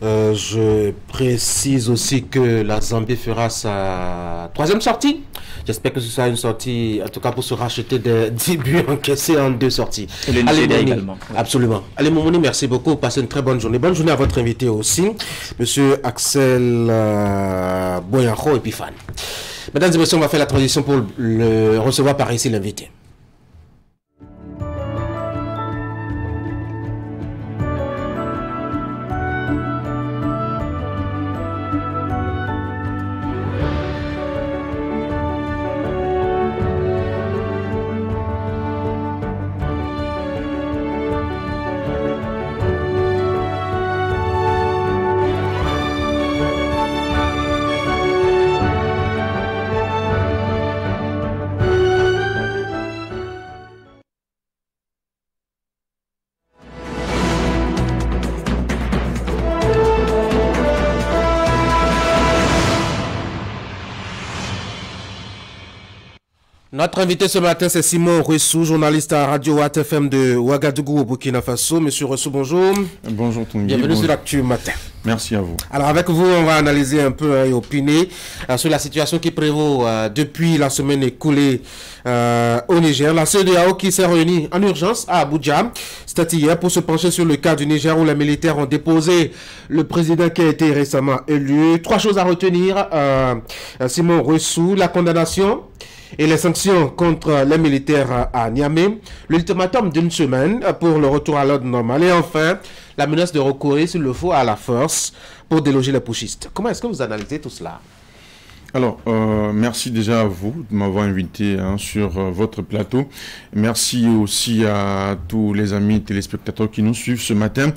Je précise aussi que la Zambie fera sa 3e sortie. J'espère que ce sera une sortie, en tout cas pour se racheter des 10 buts encaissés en 2 sorties. Et le Nigeria également. Absolument. Allez, Momouni, merci beaucoup. Passez une très bonne journée. Bonne journée à votre invité aussi, Monsieur Axel Boyanjo Epifan. Mesdames et messieurs, on va faire la transition pour le recevoir par ici l'invité. Notre invité ce matin, c'est Simon Ressou, journaliste à Radio Watt FM de Ouagadougou au Burkina Faso. Monsieur Ressou, bonjour. Bonjour Tongi. Bienvenue sur l'Actu Matin. Merci à vous. Alors avec vous, on va analyser un peu et opiner sur la situation qui prévaut depuis la semaine écoulée au Niger. La CEDEAO qui s'est réunie en urgence à Abuja, c'était hier, pour se pencher sur le cas du Niger où les militaires ont déposé le président qui a été récemment élu. 3 choses à retenir, Simon Ressou: la condamnation et les sanctions contre les militaires à Niamey, l'ultimatum d'1 semaine pour le retour à l'ordre normal, et enfin la menace de recourir s'il le faut à la force pour déloger les putschistes. Comment est-ce que vous analysez tout cela? Alors, merci déjà à vous de m'avoir invité sur votre plateau. Merci aussi à tous les amis téléspectateurs qui nous suivent ce matin.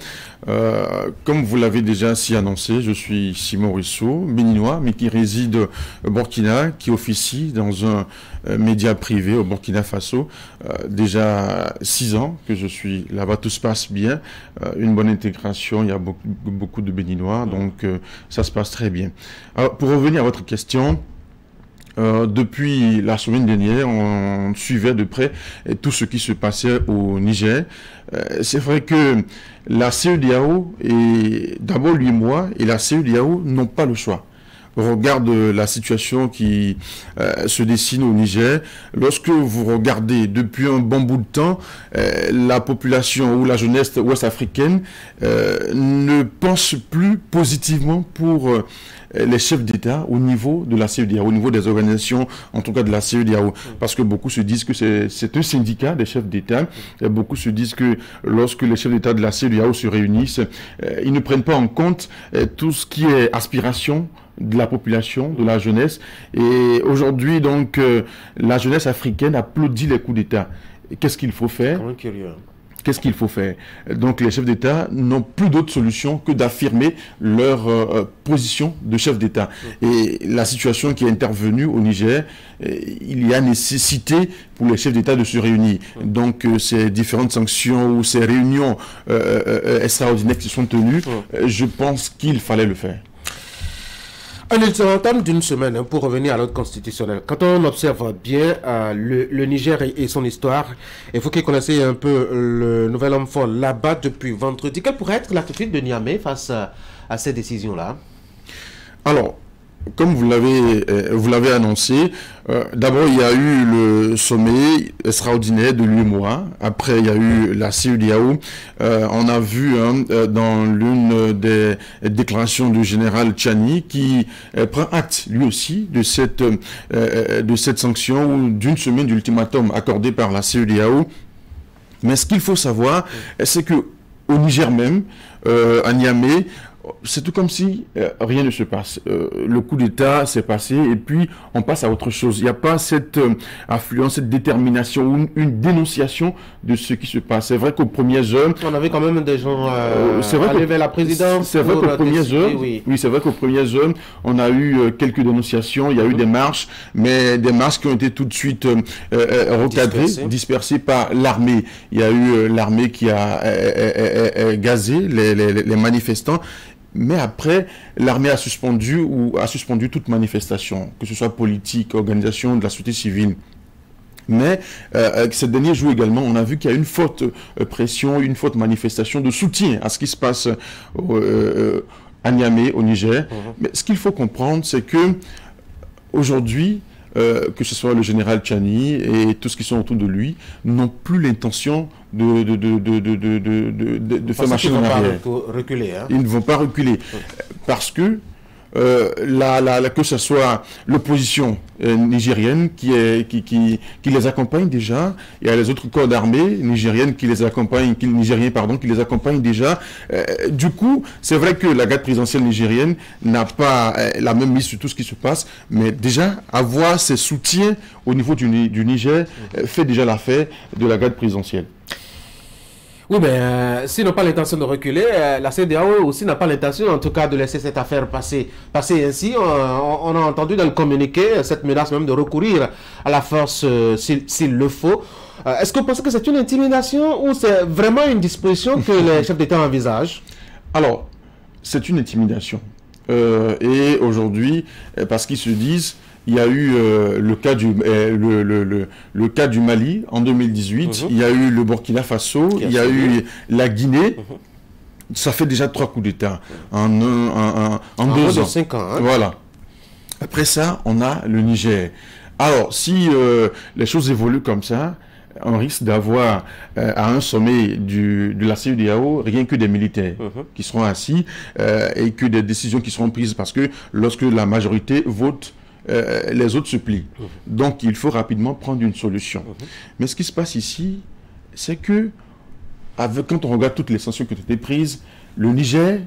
Comme vous l'avez déjà si annoncé, je suis Simon Ressou, béninois, mais qui réside au Burkina, qui officie dans un média privé au Burkina Faso. Déjà 6 ans que je suis là-bas, tout se passe bien. Une bonne intégration, il y a beaucoup de béninois, donc ça se passe très bien. Alors, pour revenir à votre question, depuis la semaine dernière, on suivait de près tout ce qui se passait au Niger. C'est vrai que la CEDEAO, et d'abord l'UEMOA et la CEDEAO n'ont pas le choix. Au regard de la situation qui se dessine au Niger, lorsque vous regardez depuis un bon bout de temps, la population ou la jeunesse ouest-africaine ne pense plus positivement pour les chefs d'État au niveau de la CEDEAO, au niveau des organisations, en tout cas de la CEDEAO. Parce que beaucoup se disent que c'est un syndicat des chefs d'État. Beaucoup se disent que lorsque les chefs d'État de la CEDEAO se réunissent, ils ne prennent pas en compte tout ce qui est aspiration de la population, de la jeunesse. Et aujourd'hui, donc, la jeunesse africaine applaudit les coups d'État. Qu'est-ce qu'il faut faire? Qu'est-ce qu'il faut faire? Donc les chefs d'État n'ont plus d'autre solution que d'affirmer leur position de chef d'État. Et la situation qui est intervenue au Niger, il y a nécessité pour les chefs d'État de se réunir. Donc ces différentes sanctions ou ces réunions extraordinaires qui sont tenues, je pense qu'il fallait le faire. Un ultimatum d'une semaine pour revenir à l'ordre constitutionnel. Quand on observe bien le Niger et son histoire, et vous qui connaissez un peu le nouvel homme fort là-bas depuis vendredi, quelle pourrait être l'attitude de Niamey face à ces décisions-là? Alors, comme vous l'avez annoncé, d'abord il y a eu le sommet extraordinaire de l'UEMOA, après il y a eu la CEDEAO. On a vu dans l'une des déclarations du général Tchani qui prend acte lui aussi de cette sanction ou d'une semaine d'ultimatum accordé par la CEDEAO. Mais ce qu'il faut savoir, c'est que au Niger même, à Niamey, c'est tout comme si rien ne se passe. Le coup d'État s'est passé et puis on passe à autre chose. Il n'y a pas cette affluence, cette détermination ou une dénonciation de ce qui se passe. C'est vrai qu'aux premières heures... On avait quand même des gens allés vers la présidence. C'est vrai qu'aux premières heures, oui, c'est vrai qu'aux premières heures, on a eu quelques dénonciations, il y a eu des marches, mais des marches qui ont été tout de suite recadrées, dispersées par l'armée. Il y a eu l'armée qui a gazé les manifestants. Mais après, l'armée a suspendu toute manifestation, que ce soit politique, organisation de la société civile. Mais ces derniers jours également, on a vu qu'il y a une forte pression, une forte manifestation de soutien à ce qui se passe à Niamey, au Niger. Mais ce qu'il faut comprendre, c'est que aujourd'hui, que ce soit le général Tchani et tous ceux qui sont autour de lui, n'ont plus l'intention de faire machine en arrière. Ils ne vont pas reculer. Parce que que ce soit l'opposition nigérienne qui les accompagne déjà, il y a les autres corps d'armée nigériennes qui les accompagnent, qui les accompagnent déjà. Du coup, c'est vrai que la garde présidentielle nigérienne n'a pas la même mise sur tout ce qui se passe, mais déjà avoir ses soutiens au niveau du Niger fait déjà l'affaire de la garde présidentielle. Oui, mais s'ils n'ont pas l'intention de reculer, la CEDEAO aussi n'a pas l'intention, en tout cas, de laisser cette affaire passer ainsi. On a entendu dans le communiqué cette menace même de recourir à la force s'il le faut. Est-ce que vous pensez que c'est une intimidation ou c'est vraiment une disposition que les chefs d'État envisagent? Alors, c'est une intimidation. Et aujourd'hui, parce qu'ils se disent... Il y a eu le cas du Mali en 2018, il y a eu le Burkina Faso, il y a eu la Guinée. Ça fait déjà 3 coups d'État en 2 ans. 5 ans, hein. Voilà. Après ça, on a le Niger. Alors, si les choses évoluent comme ça, on risque d'avoir à un sommet de la CEDEAO rien que des militaires qui seront assis et que des décisions qui seront prises parce que lorsque la majorité vote, les autres se plient. Donc, il faut rapidement prendre une solution. Mais ce qui se passe ici, c'est que, quand on regarde toutes les sanctions qui ont été prises, le Niger,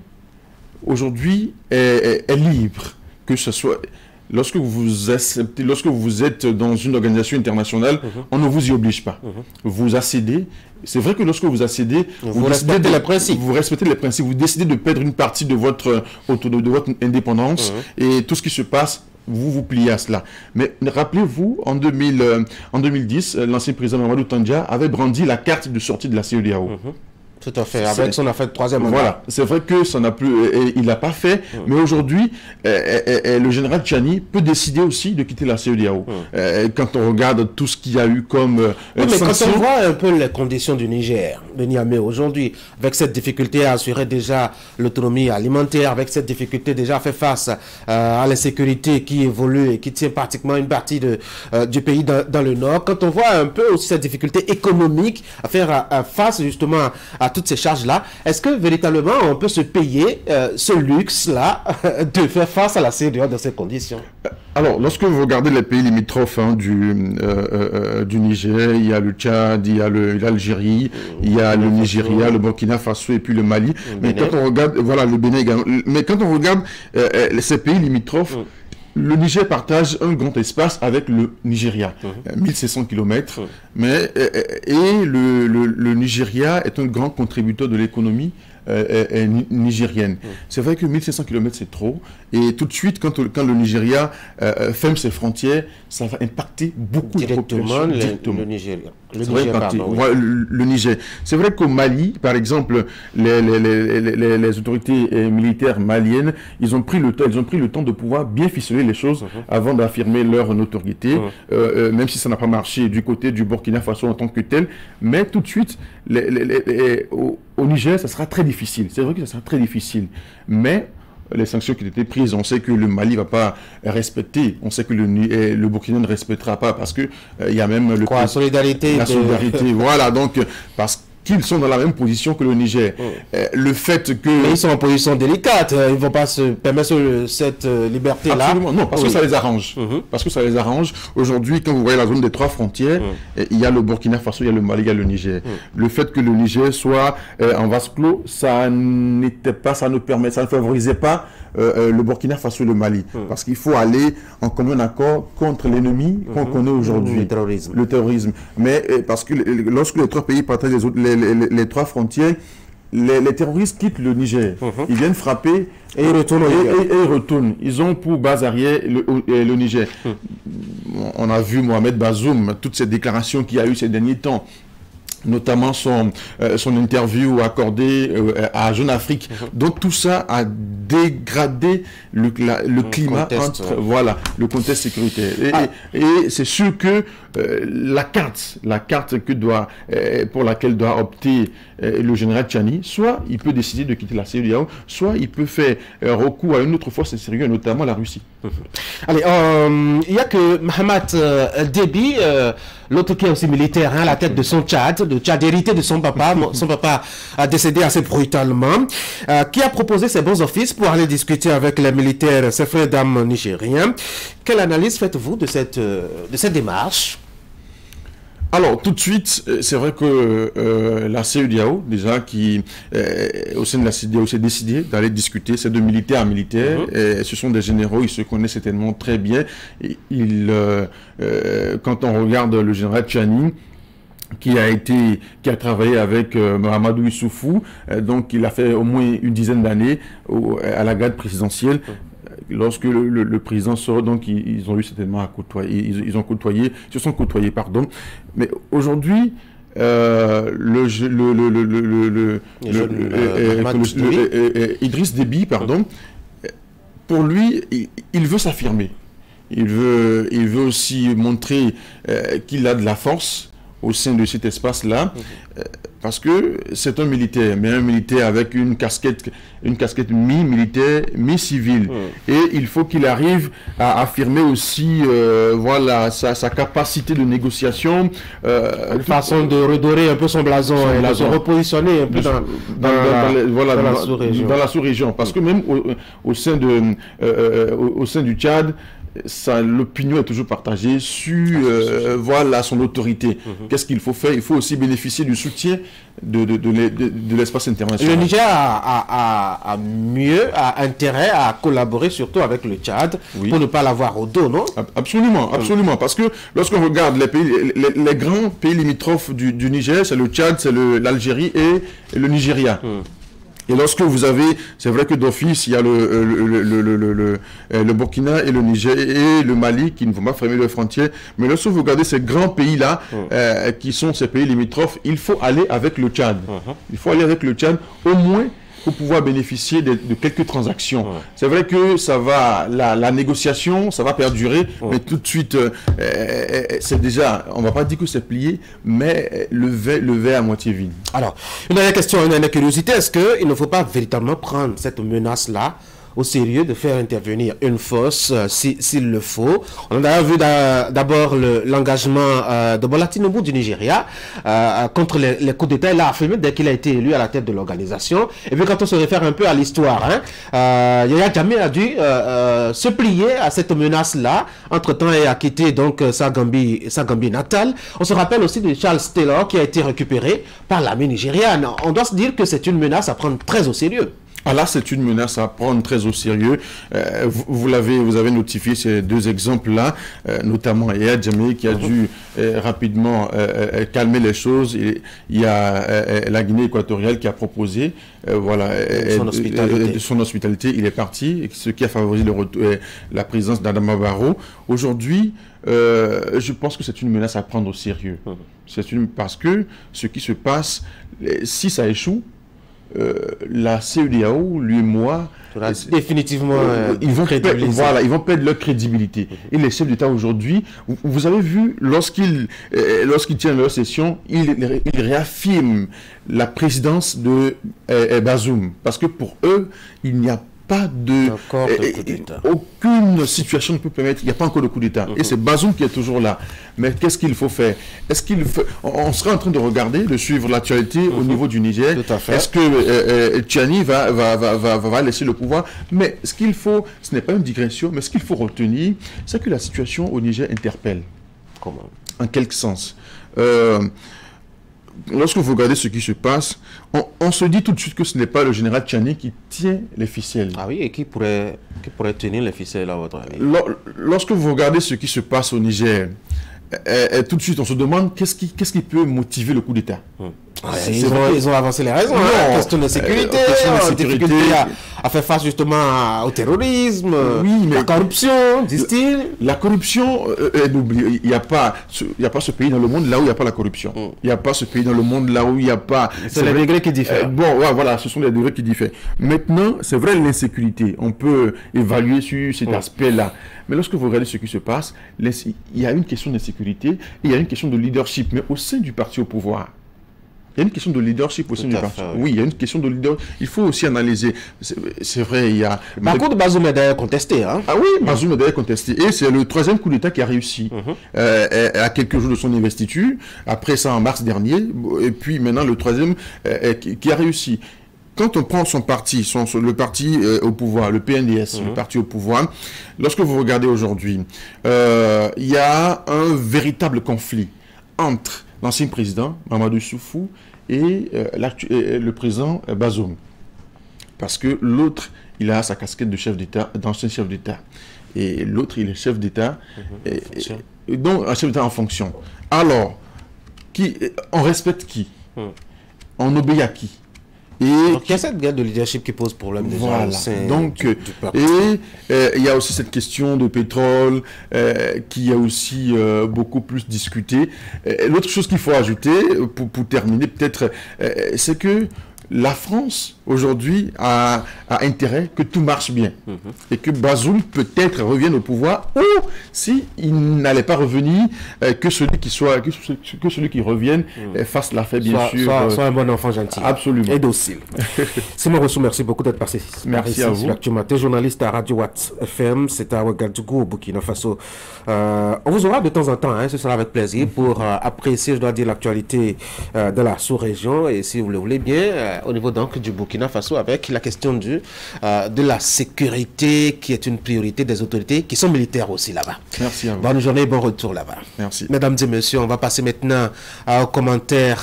aujourd'hui, est libre. Que ce soit... Lorsque vous êtes dans une organisation internationale, on ne vous y oblige pas. Vous accédez. C'est vrai que lorsque vous accédez, vous respectez les principes. Vous respectez les principes. Vous décidez de perdre une partie de votre indépendance et tout ce qui se passe, vous vous pliez à cela. Mais rappelez-vous, en 2010, l'ancien président Mamadou Tandja avait brandi la carte de sortie de la CEDEAO. Tout à fait, avec son affaire de 3e mandat. Voilà, c'est vrai que ça n'a plus, il l'a pas fait, mais aujourd'hui, le général Tchani peut décider aussi de quitter la CEDEAO. Quand on regarde tout ce qu'il y a eu comme mais quand on voit un peu les conditions du Niger, de Niamey aujourd'hui, avec cette difficulté à assurer déjà l'autonomie alimentaire, avec cette difficulté déjà à faire face à l'insécurité qui évolue et qui tient pratiquement une partie du pays dans le nord, quand on voit un peu aussi cette difficulté économique à faire face justement à toutes ces charges-là, est-ce que véritablement on peut se payer ce luxe-là de faire face à la CEDEAO dans ces conditions? Alors, lorsque vous regardez les pays limitrophes du Niger, il y a le Tchad, il y a l'Algérie, il y a le Nigeria, le Burkina Faso et puis le Mali. Mais quand on regarde, voilà, le Bénin également. Mais quand on regarde ces pays limitrophes, le Niger partage un grand espace avec le Nigeria, 1700 km, et le Nigeria est un grand contributeur de l'économie nigérienne. C'est vrai que 1700 km c'est trop, et tout de suite quand le Nigeria ferme ses frontières, ça va impacter beaucoup directement de populations. Le Nigeria. Le Niger. C'est vrai qu'au Mali, par exemple, les autorités militaires maliennes, ils ont pris le temps de pouvoir bien ficeler les choses avant d'affirmer leur notoriété, même si ça n'a pas marché du côté du Burkina Faso en tant que tel. Mais tout de suite, au Niger, ça sera très difficile. C'est vrai que ça sera très difficile. Mais les sanctions qui ont été prises, on sait que le Mali ne va pas respecter, on sait que le Burkina ne respectera pas, parce que il y a même la solidarité. Voilà, donc parce qu'ils sont dans la même position que le Niger. Le fait que... Mais ils sont en position délicate, ils ne vont pas se permettre cette liberté-là. Absolument, non, parce que ça les arrange. Parce que ça les arrange. Aujourd'hui, quand vous voyez la zone des 3 frontières, il y a le Burkina Faso, il y a le Mali, il y a le Niger. Le fait que le Niger soit en vase clos, ça ne favorisait pas le Burkina Faso et le Mali. Parce qu'il faut aller en commun accord contre l'ennemi qu'on connaît aujourd'hui. Le terrorisme. Mais parce que lorsque les 3 pays partagent les 3 frontières, les terroristes quittent le Niger. Ils viennent frapper et ils retournent. Ils ont pour base arrière le Niger. On a vu Mohamed Bazoum, toutes ces déclarations qu'il y a eu ces derniers temps, notamment son interview accordée à Jeune Afrique. Donc tout ça a dégradé le climat entre le contexte sécuritaire. Et c'est sûr que la carte pour laquelle doit opter le général Tchani, soit il peut décider de quitter la CEDEAO, soit il peut faire recours à une autre force sérieuse, notamment la Russie. Allez, il n'y a que Mohamed Déby, l'autre qui est aussi militaire, à la tête de son Tchad, le Tchad hérité de son papa. Son papa a décédé assez brutalement, qui a proposé ses bons offices pour aller discuter avec les militaires, ses frères d'armes nigériens. Quelle analyse faites-vous de cette démarche? Alors, tout de suite, c'est vrai que la CEDEAO, déjà, qui, au sein de la CEDEAO, s'est décidé d'aller discuter. C'est de militaire à militaire. Et ce sont des généraux, ils se connaissent certainement très bien. Et quand on regarde le général Tchani, qui a travaillé avec Mahamadou Issoufou, donc il a fait au moins une dizaine d'années à la garde présidentielle. Lorsque le président sort, donc ils ont eu certainement à côtoyer, ils se sont côtoyés, pardon. Mais aujourd'hui, Idriss Déby, pardon, pour lui, il veut s'affirmer. Il veut aussi montrer qu'il a de la force au sein de cet espace-là, parce que c'est un militaire, mais un militaire avec une casquette mi-militaire, mi-civile. Et il faut qu'il arrive à affirmer aussi sa capacité de négociation. Une façon de redorer un peu son blason, et de se repositionner un peu dans la sous-région. Parce que même au sein du Tchad, l'opinion est toujours partagée sur son autorité. Qu'est-ce qu'il faut faire? Il faut aussi bénéficier du soutien de l'espace international. Le Niger a intérêt à collaborer surtout avec le Tchad pour ne pas l'avoir au dos, non? Absolument. Parce que lorsqu'on regarde les grands pays limitrophes du Niger, c'est le Tchad, c'est l'Algérie et le Nigeria. Et lorsque vous avez, c'est vrai que d'office, il y a le Burkina et le Niger et le Mali qui ne vont pas fermer leurs frontières. Mais lorsque vous regardez ces grands pays-là, qui sont ces pays limitrophes, il faut aller avec le Tchad. Il faut aller avec le Tchad, au moins pour pouvoir bénéficier de quelques transactions. C'est vrai que ça va, la négociation, ça va perdurer, mais tout de suite, c'est déjà, on ne va pas dire que c'est plié, mais le verre à moitié vide. Alors, une dernière question, une dernière curiosité, est-ce qu'il ne faut pas véritablement prendre cette menace-là au sérieux de faire intervenir une force s'il le faut. On a vu d'abord l'engagement de Bola Tinubu du Nigeria contre les coups d'État. Il a affirmé dès qu'il a été élu à la tête de l'organisation. Et puis quand on se réfère un peu à l'histoire, Yaya Jammeh a dû se plier à cette menace-là. Entre-temps, il a quitté donc sa Gambie natale. On se rappelle aussi de Charles Taylor qui a été récupéré par l'armée nigériane. On doit se dire que c'est une menace à prendre très au sérieux. Ah là, c'est une menace à prendre très au sérieux. Vous avez notifié ces deux exemples-là, notamment Yaya Jammeh qui a dû rapidement calmer les choses. Il y a la Guinée équatoriale qui a proposé son hospitalité. Il est parti, ce qui a favorisé la présence d'Adama Barrow. Aujourd'hui, je pense que c'est une menace à prendre au sérieux. Parce que ce qui se passe, si ça échoue, la CEDEAO, l'UEMOA, définitivement, ils vont perdre leur crédibilité. Et les chefs d'État aujourd'hui, vous avez vu, lorsqu'ils tiennent leur session, ils réaffirment la présidence de Bazoum. Parce que pour eux, il n'y a pas aucune situation ne peut permettre, il n'y a pas encore de coup d'État. Et c'est Bazoum qui est toujours là. Mais qu'est-ce qu'il faut faire? On serait en train de suivre l'actualité au niveau du Niger. Est-ce que Tchani va laisser le pouvoir? Mais ce qu'il faut, ce n'est pas une digression, mais ce qu'il faut retenir, c'est que la situation au Niger interpelle. Comment? En quelque sens. Lorsque vous regardez ce qui se passe, on se dit tout de suite que ce n'est pas le général Tchani qui tient les ficelles. Ah oui, et qui pourrait tenir les ficelles à votre avis? Lorsque vous regardez ce qui se passe au Niger, tout de suite on se demande qu'est-ce qui peut motiver le coup d'État. Ils ont avancé les raisons. Question de sécurité, difficulté à faire face justement au terrorisme, la corruption, disent-ils. La corruption, il n'y a pas ce pays dans le monde là où il n'y a pas la corruption. Il n'y a pas ce pays dans le monde là où il n'y a pas... C'est les degrés qui diffèrent. Voilà, ce sont les degrés qui diffèrent. Maintenant, c'est vrai, l'insécurité, on peut évaluer sur cet aspect-là. Mais lorsque vous regardez ce qui se passe, il y a une question d'insécurité et il y a une question de leadership, mais au sein du parti au pouvoir. Il y a une question de leadership au sein du parti. Oui, il y a une question de leadership. Il faut aussi analyser. C'est vrai, il y a... Le parcours de Bazoum est d'ailleurs contesté. Ah oui, Bazoum est d'ailleurs contesté. Et c'est le troisième coup d'État qui a réussi. À quelques jours de son investiture. Après ça, en mars dernier. Et puis maintenant, le troisième qui a réussi. Quand on prend son parti, le parti au pouvoir, le PNDS, le parti au pouvoir, lorsque vous regardez aujourd'hui, il y a un véritable conflit entre l'ancien président, Mamadou Issoufou, et le président Bazoum. Parce que l'autre, il a sa casquette de chef d'État, d'ancien chef d'État. Et l'autre, il est chef d'État, donc un chef d'État en fonction. Alors, on respecte qui? On obéit à qui? Donc, il y a cette guerre de leadership qui pose problème déjà. Voilà. Donc, il y a aussi cette question de pétrole qui a aussi beaucoup plus discuté. L'autre chose qu'il faut ajouter, pour terminer peut-être, c'est que la France, aujourd'hui, a intérêt que tout marche bien. Et que Bazoum, peut-être, revienne au pouvoir, ou, s'il n'allait pas revenir, que celui qui revienne fasse l'affaire, bien sûr. Soit un bon enfant gentil. Absolument. Et docile. Simon Rousseau, merci beaucoup d'être passé. Merci à vous. Tu es journaliste à Radio Watt FM, c'est à Ouagadougou, au Burkina Faso. On vous aura de temps en temps, ce sera avec plaisir, pour apprécier, je dois dire, l'actualité de la sous-région. Et si vous le voulez bien, au niveau donc du Burkina Faso, avec la question de la sécurité qui est une priorité des autorités qui sont militaires aussi là-bas. Merci à vous. Bonne journée, bon retour là-bas. Merci. Mesdames et messieurs, on va passer maintenant aux commentaires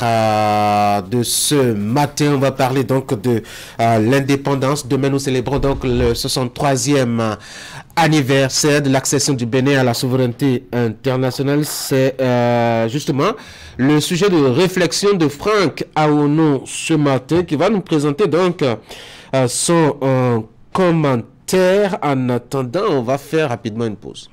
de ce matin. On va parler donc de l'indépendance. Demain, nous célébrons donc le 63e anniversaire de l'accession du Bénin à la souveraineté internationale. C'est justement le sujet de réflexion de Franck Aono ce matin, qui va nous présenter donc son commentaire. En attendant, on va faire rapidement une pause.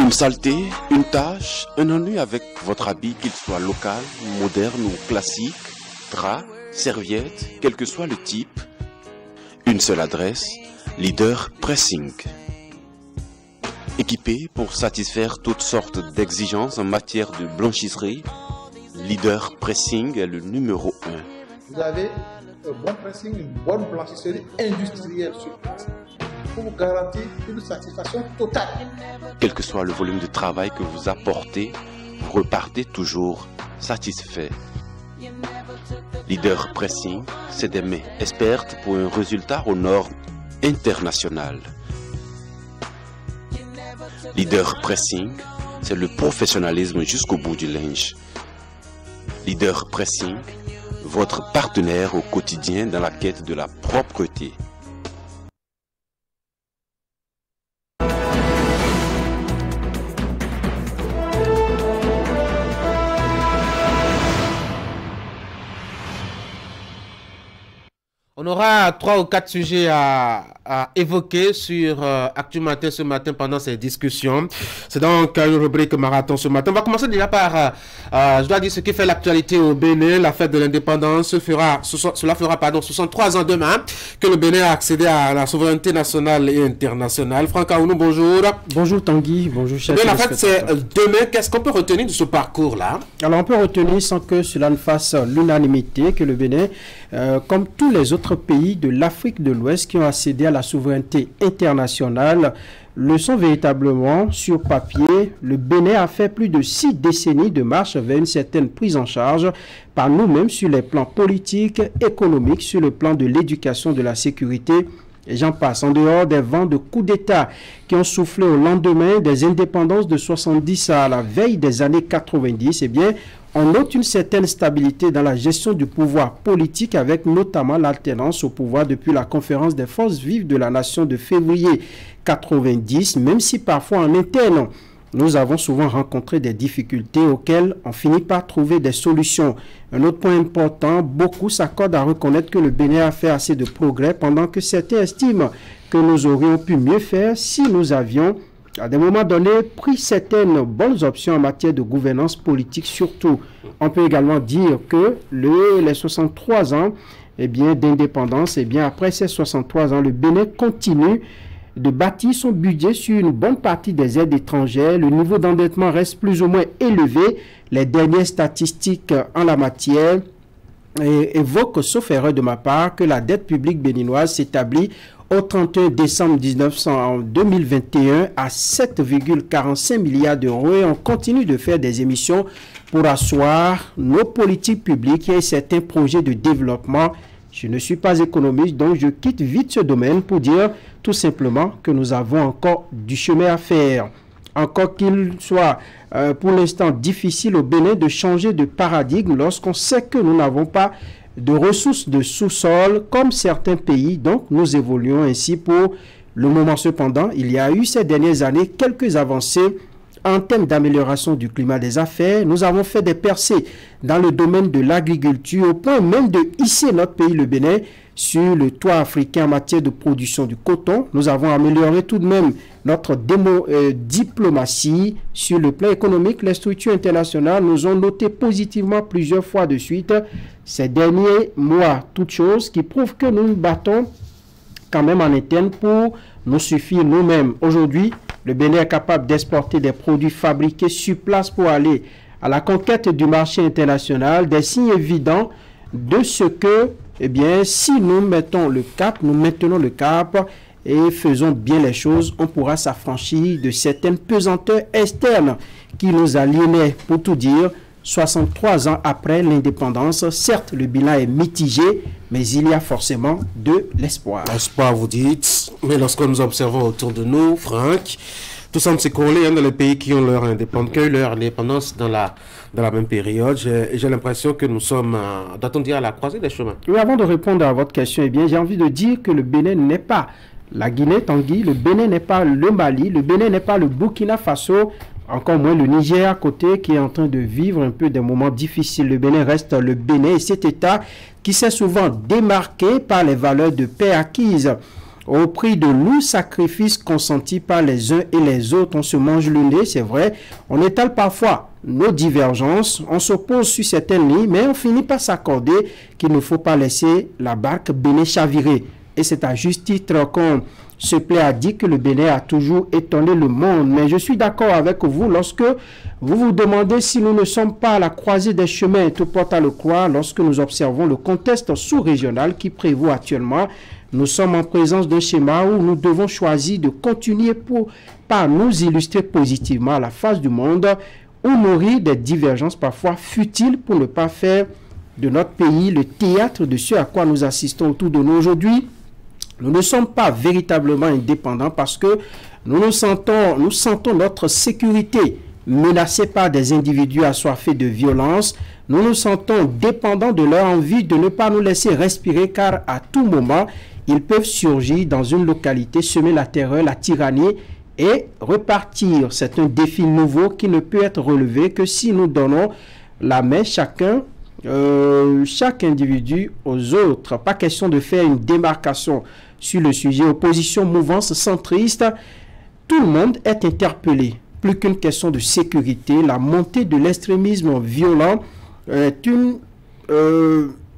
Une saleté, une tache, un ennui avec votre habit, qu'il soit local, moderne ou classique, drap, serviette, quel que soit le type. Une seule adresse, Leader Pressing. Équipé pour satisfaire toutes sortes d'exigences en matière de blanchisserie, Leader Pressing est le numéro 1. Vous avez un bon pressing, une bonne blanchisserie industrielle sur place pour vous garantir une satisfaction totale. Quel que soit le volume de travail que vous apportez, vous repartez toujours satisfait. Leader Pressing, c'est des mains expertes pour un résultat aux normes internationales. Leader Pressing, c'est le professionnalisme jusqu'au bout du linge. Leader Pressing, votre partenaire au quotidien dans la quête de la propreté. On aura 3 ou 4 sujets à évoquer sur Actu Matin ce matin pendant ces discussions. C'est donc une rubrique marathon ce matin. On va commencer déjà par, je dois dire, ce qui fait l'actualité au Bénin. La fête de l'indépendance cela fera 63 ans demain que le Bénin a accédé à la souveraineté nationale et internationale. Franck Aounou, bonjour. Bonjour Tanguy, bonjour chef. La fête c'est demain. Qu'est-ce qu'on peut retenir de ce parcours-là? Alors on peut retenir sans que cela ne fasse l'unanimité que le Bénin, comme tous les autres pays de l'Afrique de l'Ouest qui ont accédé à la souveraineté internationale, le sont véritablement sur papier. Le Bénin a fait plus de 6 décennies de marche vers une certaine prise en charge par nous-mêmes sur les plans politiques, économiques, sur le plan de l'éducation, de la sécurité, et j'en passe. En dehors des vents de coups d'État qui ont soufflé au lendemain des indépendances de 70 à la veille des années 90, eh bien, on note une certaine stabilité dans la gestion du pouvoir politique avec notamment l'alternance au pouvoir depuis la conférence des forces vives de la nation de février 90, même si parfois en interne, nous avons souvent rencontré des difficultés auxquelles on finit par trouver des solutions. Un autre point important, beaucoup s'accordent à reconnaître que le Bénin a fait assez de progrès pendant que certains estiment que nous aurions pu mieux faire si nous avions à des moments donnés, pris certaines bonnes options en matière de gouvernance politique surtout. On peut également dire que les 63 ans d'indépendance, après ces 63 ans, le Bénin continue de bâtir son budget sur une bonne partie des aides étrangères. Le niveau d'endettement reste plus ou moins élevé. Les dernières statistiques en la matière évoquent, sauf erreur de ma part, que la dette publique béninoise s'établit au 31 décembre 2021 à 7,45 milliards d'euros et on continue de faire des émissions pour asseoir nos politiques publiques et certains projets de développement. Je ne suis pas économiste, donc je quitte vite ce domaine pour dire tout simplement que nous avons encore du chemin à faire. Encore qu'il soit pour l'instant difficile au Bénin de changer de paradigme lorsqu'on sait que nous n'avons pas de ressources de sous-sol comme certains pays, donc nous évoluons ainsi pour le moment. Cependant, il y a eu ces dernières années quelques avancées en termes d'amélioration du climat des affaires. Nous avons fait des percées dans le domaine de l'agriculture au point même de hisser notre pays, le Bénin, sur le toit africain en matière de production du coton. Nous avons amélioré tout de même notre diplomatie sur le plan économique. Les structures internationales nous ont noté positivement plusieurs fois de suite ces derniers mois, toutes choses qui prouvent que nous nous battons quand même en interne pour nous suffire nous-mêmes. Aujourd'hui, le Bénin est capable d'exporter des produits fabriqués sur place pour aller à la conquête du marché international, des signes évidents de ce que, si nous mettons le cap, nous maintenons le cap et faisons bien les choses, on pourra s'affranchir de certaines pesanteurs externes qui nous aliénaient. Pour tout dire, 63 ans après l'indépendance, certes le bilan est mitigé, mais il y a forcément de l'espoir. L'espoir, vous dites, mais lorsque nous observons autour de nous, Franck, tout semble s'écrouler dans les pays qui ont leur indépendance dans la même période. J'ai l'impression que nous sommes, doit-on dire, à la croisée des chemins. Oui, avant de répondre à votre question, j'ai envie de dire que le Bénin n'est pas la Guinée, Tanguy, le Bénin n'est pas le Mali, le Bénin n'est pas le Burkina Faso, encore moins le Niger à côté qui est en train de vivre un peu des moments difficiles. Le Bénin reste le Bénin et cet État qui s'est souvent démarqué par les valeurs de paix acquises Au prix de lourds sacrifices consentis par les uns et les autres, on se mange le nez, c'est vrai. On étale parfois nos divergences, on s'oppose sur certaines lignes, mais on finit par s'accorder qu'il ne faut pas laisser la barque Bénin chavirer. Et c'est à juste titre qu'on se plaît à dire que le Bénin a toujours étonné le monde. Mais je suis d'accord avec vous lorsque vous vous demandez si nous ne sommes pas à la croisée des chemins, tout porte à le croire, lorsque nous observons le contexte sous-régional qui prévaut actuellement. Nous sommes en présence d'un schéma où nous devons choisir de continuer par nous illustrer positivement à la face du monde ou nourrir des divergences parfois futiles pour ne pas faire de notre pays le théâtre de ce à quoi nous assistons autour de nous aujourd'hui. Nous ne sommes pas véritablement indépendants parce que nous sentons notre sécurité menacée par des individus assoiffés de violence. Nous nous sentons dépendants de leur envie de ne pas nous laisser respirer car à tout moment, ils peuvent surgir dans une localité, semer la terreur, la tyrannie et repartir. C'est un défi nouveau qui ne peut être relevé que si nous donnons la main chaque individu aux autres. Pas question de faire une démarcation sur le sujet. Opposition, mouvance centriste, tout le monde est interpellé. Plus qu'une question de sécurité, la montée de l'extrémisme violent est une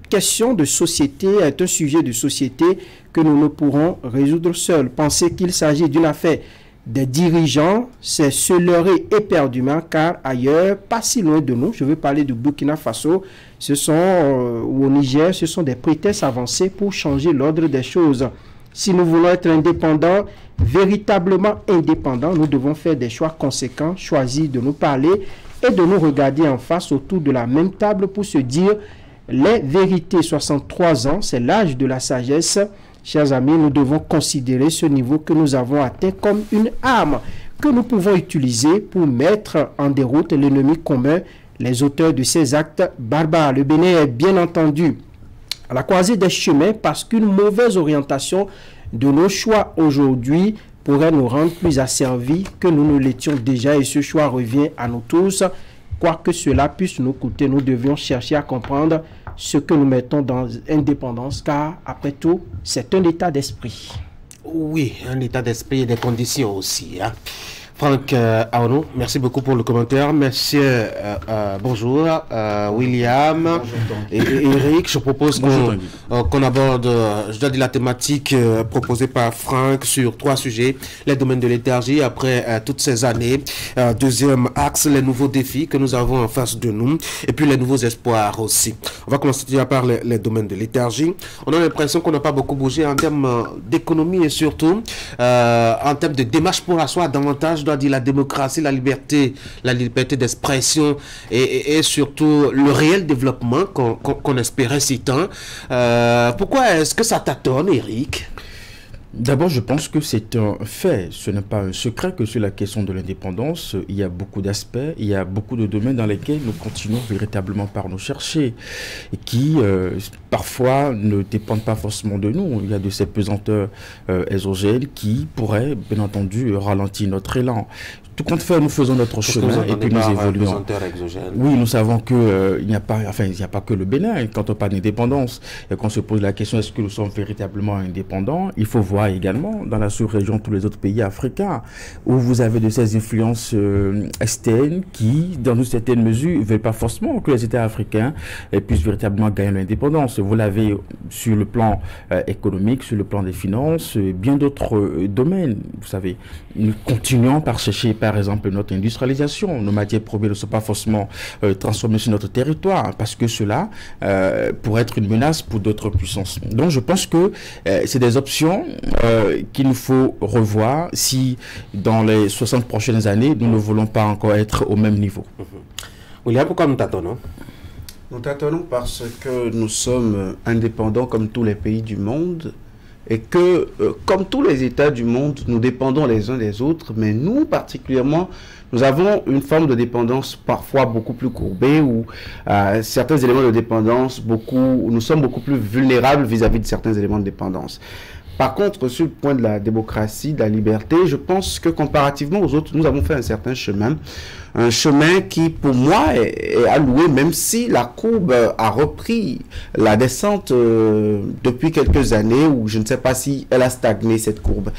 question de société, est un sujet de société que nous ne pourrons résoudre seuls. Penser qu'il s'agit d'une affaire des dirigeants, c'est se leurrer éperdument car ailleurs, pas si loin de nous, je veux parler du Burkina Faso, ou au Niger, ce sont des prétextes avancés pour changer l'ordre des choses. Si nous voulons être indépendants, véritablement indépendants, nous devons faire des choix conséquents, choisir de nous parler et de nous regarder en face autour de la même table pour se dire les vérités. 63 ans, c'est l'âge de la sagesse. Chers amis, nous devons considérer ce niveau que nous avons atteint comme une arme que nous pouvons utiliser pour mettre en déroute l'ennemi commun, les auteurs de ces actes barbares. Le Bénin est bien entendu à la croisée des chemins parce qu'une mauvaise orientation de nos choix aujourd'hui pourrait nous rendre plus asservis que nous ne l'étions déjà et ce choix revient à nous tous. Quoi que cela puisse nous coûter, nous devions chercher à comprendre ce que nous mettons dans l'indépendance car après tout, c'est un état d'esprit. Oui, un état d'esprit et des conditions aussi. Hein. Franck Aono, merci beaucoup pour le commentaire. Monsieur, bonjour. William bonjour, et Eric, je propose qu'on aborde, je dois dire, la thématique proposée par Franck sur 3 sujets. Les domaines de l'énergie après toutes ces années. Deuxième axe, les nouveaux défis que nous avons en face de nous. Et puis les nouveaux espoirs aussi. On va commencer déjà par les domaines de l'énergie. On a l'impression qu'on n'a pas beaucoup bougé en termes d'économie et surtout en termes de démarche pour asseoir davantage doit dire la démocratie, la liberté d'expression et surtout le réel développement qu'on espérait si tant. Pourquoi est-ce que ça tâtonne, Eric? D'abord, je pense que c'est un fait, ce n'est pas un secret que sur la question de l'indépendance, il y a beaucoup d'aspects, il y a beaucoup de domaines dans lesquels nous continuons véritablement par nous chercher et qui parfois ne dépendent pas forcément de nous. Il y a de ces pesanteurs exogènes qui pourraient, bien entendu, ralentir notre élan. Tout compte fait, nous faisons notre chemin et puis nous évoluons. Oui, nous savons que il n'y a pas que le Bénin. Quand on parle d'indépendance et qu'on se pose la question est-ce que nous sommes véritablement indépendants, il faut voir également dans la sous-région tous les autres pays africains où vous avez de ces influences externes qui, dans une certaine mesure, ne veulent pas forcément que les États africains puissent véritablement gagner l'indépendance. Vous l'avez sur le plan économique, sur le plan des finances, bien d'autres domaines. Vous savez, nous continuons par chercher par exemple notre industrialisation. Nos matières premières ne sont pas forcément transformées sur notre territoire parce que cela pourrait être une menace pour d'autres puissances. Donc je pense que c'est des options qu'il nous faut revoir si dans les 60 prochaines années nous ne voulons pas encore être au même niveau. William, pourquoi nous tâtonnons? Nous tâtonnons parce que nous sommes indépendants comme tous les pays du monde et que, comme tous les États du monde, nous dépendons les uns des autres, mais nous, particulièrement, nous avons une forme de dépendance parfois beaucoup plus courbée, où certains éléments de dépendance, nous sommes beaucoup plus vulnérables vis-à-vis de certains éléments de dépendance. Par contre, sur le point de la démocratie, de la liberté, je pense que comparativement aux autres, nous avons fait un certain chemin. Un chemin qui, pour moi, est alloué, même si la courbe a repris la descente depuis quelques années, ou je ne sais pas si elle a stagné, cette courbe.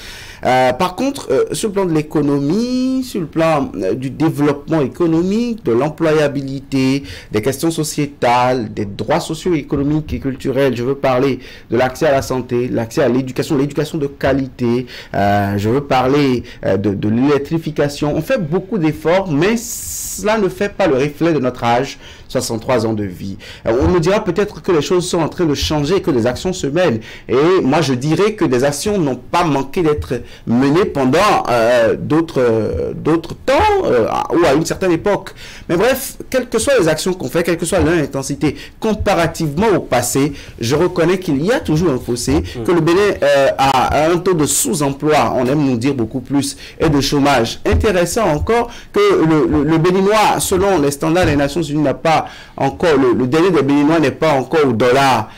Par contre, sur le plan de l'économie, sur le plan du développement économique, de l'employabilité, des questions sociétales, des droits socio-économiques et culturels, je veux parler de l'accès à la santé, l'accès à l'éducation de qualité, je veux parler de l'électrification. On fait beaucoup d'efforts, mais cela ne fait pas le reflet de notre âge, 63 ans de vie. On nous dira peut-être que les choses sont en train de changer, que des actions se mènent. Et moi, je dirais que des actions n'ont pas manqué d'être menées pendant d'autres temps ou à une certaine époque. Mais bref, quelles que soient les actions qu'on fait, quelle que soit leur intensité, comparativement au passé, je reconnais qu'il y a toujours un fossé, que le Bénin a un taux de sous-emploi, on aime nous dire beaucoup plus, et de chômage. Intéressant encore que le Béninois, selon les standards des Nations Unies, n'a pas encore, le délai des Béninois n'est pas encore au dollar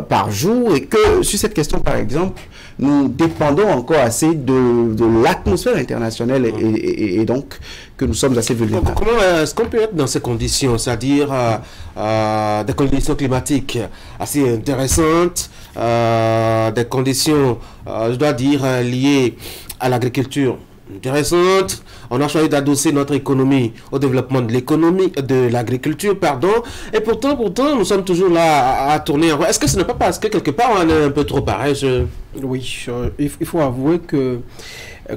par jour, et que sur cette question, par exemple, nous dépendons encore assez de l'atmosphère internationale et donc que nous sommes assez vulnérables. Comment est-ce qu'on peut être dans ces conditions, c'est-à-dire des conditions climatiques assez intéressantes, des conditions, je dois dire, liées à l'agriculture intéressante. On a choisi d'adosser notre économie au développement de l'agriculture, pardon. Et pourtant, nous sommes toujours là à tourner en rond. Est-ce que ce n'est pas parce que quelque part on est un peu trop paresseux? Oui, il faut avouer que,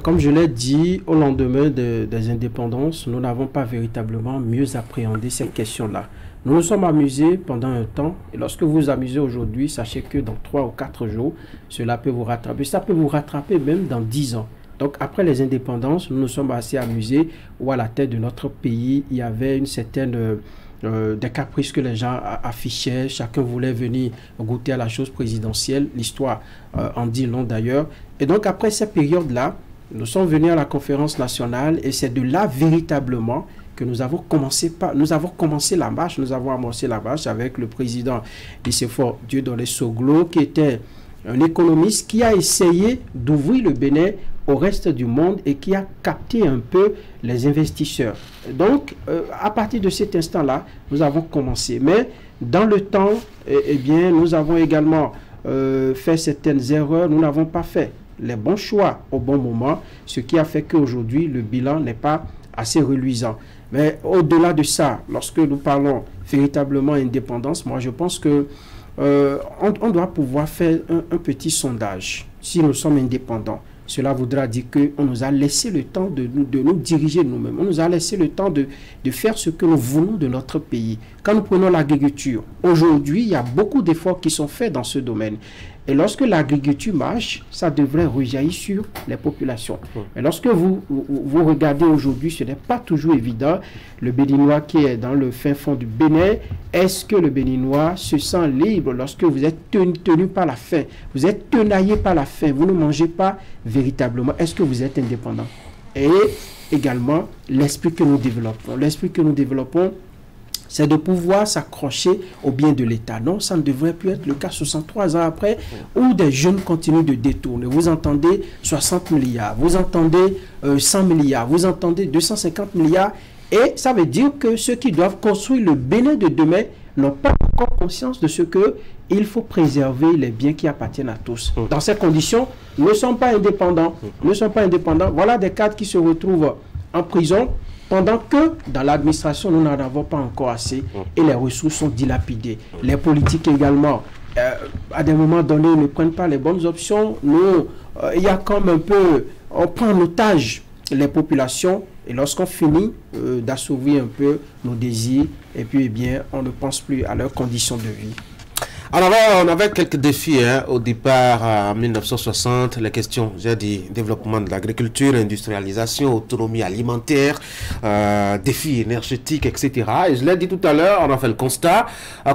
comme je l'ai dit, au lendemain des indépendances, nous n'avons pas véritablement mieux appréhendé cette question-là. Nous nous sommes amusés pendant un temps, et lorsque vous vous amusez aujourd'hui, sachez que dans 3 ou 4 jours, cela peut vous rattraper. Ça peut vous rattraper même dans 10 ans. Donc, après les indépendances, nous nous sommes assez amusés où à la tête de notre pays, il y avait une certaine des caprices que les gens affichaient. Chacun voulait venir goûter à la chose présidentielle. L'histoire en dit long d'ailleurs. Et donc, après cette période-là, nous sommes venus à la conférence nationale et c'est de là véritablement que nous avons commencé la marche. Nous avons amorcé la marche avec le président Nicéphore Dieudonné Soglo, qui était un économiste qui a essayé d'ouvrir le Bénin au reste du monde et qui a capté un peu les investisseurs. Donc, à partir de cet instant-là, nous avons commencé. Mais dans le temps, eh bien, nous avons également fait certaines erreurs. Nous n'avons pas fait les bons choix au bon moment, ce qui a fait qu'aujourd'hui, le bilan n'est pas assez reluisant. Mais au-delà de ça, lorsque nous parlons véritablement indépendance, moi, je pense que on doit pouvoir faire un petit sondage. Si nous sommes indépendants, cela voudra dire qu'on nous a laissé le temps de nous diriger nous-mêmes. On nous a laissé le temps de faire ce que nous voulons de notre pays. Quand nous prenons l'agriculture, aujourd'hui, il y a beaucoup d'efforts qui sont faits dans ce domaine. Et lorsque l'agriculture marche, ça devrait rejaillir sur les populations. Mais lorsque vous regardez aujourd'hui, ce n'est pas toujours évident. Le Béninois qui est dans le fin fond du Bénin, est-ce que le Béninois se sent libre lorsque vous êtes tenu par la faim? Vous êtes tenaillé par la faim, vous ne mangez pas véritablement. Est-ce que vous êtes indépendant? Et également, l'esprit que nous développons. L'esprit que nous développons, c'est de pouvoir s'accrocher au bien de l'État. Non, ça ne devrait plus être le cas 63 ans après, où des jeunes continuent de détourner. Vous entendez 60 milliards, vous entendez 100 milliards, vous entendez 250 milliards, et ça veut dire que ceux qui doivent construire le Bénin de demain n'ont pas encore conscience de ce qu'il faut préserver les biens qui appartiennent à tous. Dans ces conditions, nous ne sommes pas indépendants. Nous ne sommes pas indépendants. Voilà des cadres qui se retrouvent en prison, pendant que dans l'administration, nous n'en avons pas encore assez et les ressources sont dilapidées. Les politiques également, à des moments donnés, ne prennent pas les bonnes options. Nous, il y a comme un peu, on prend en otage les populations et lorsqu'on finit d'assouvir un peu nos désirs, et puis eh bien, on ne pense plus à leurs conditions de vie. Alors, on avait quelques défis au départ en 1960, les questions, j'ai dit, développement de l'agriculture, industrialisation, autonomie alimentaire, défis énergétiques, etc. Et je l'ai dit tout à l'heure, on a fait le constat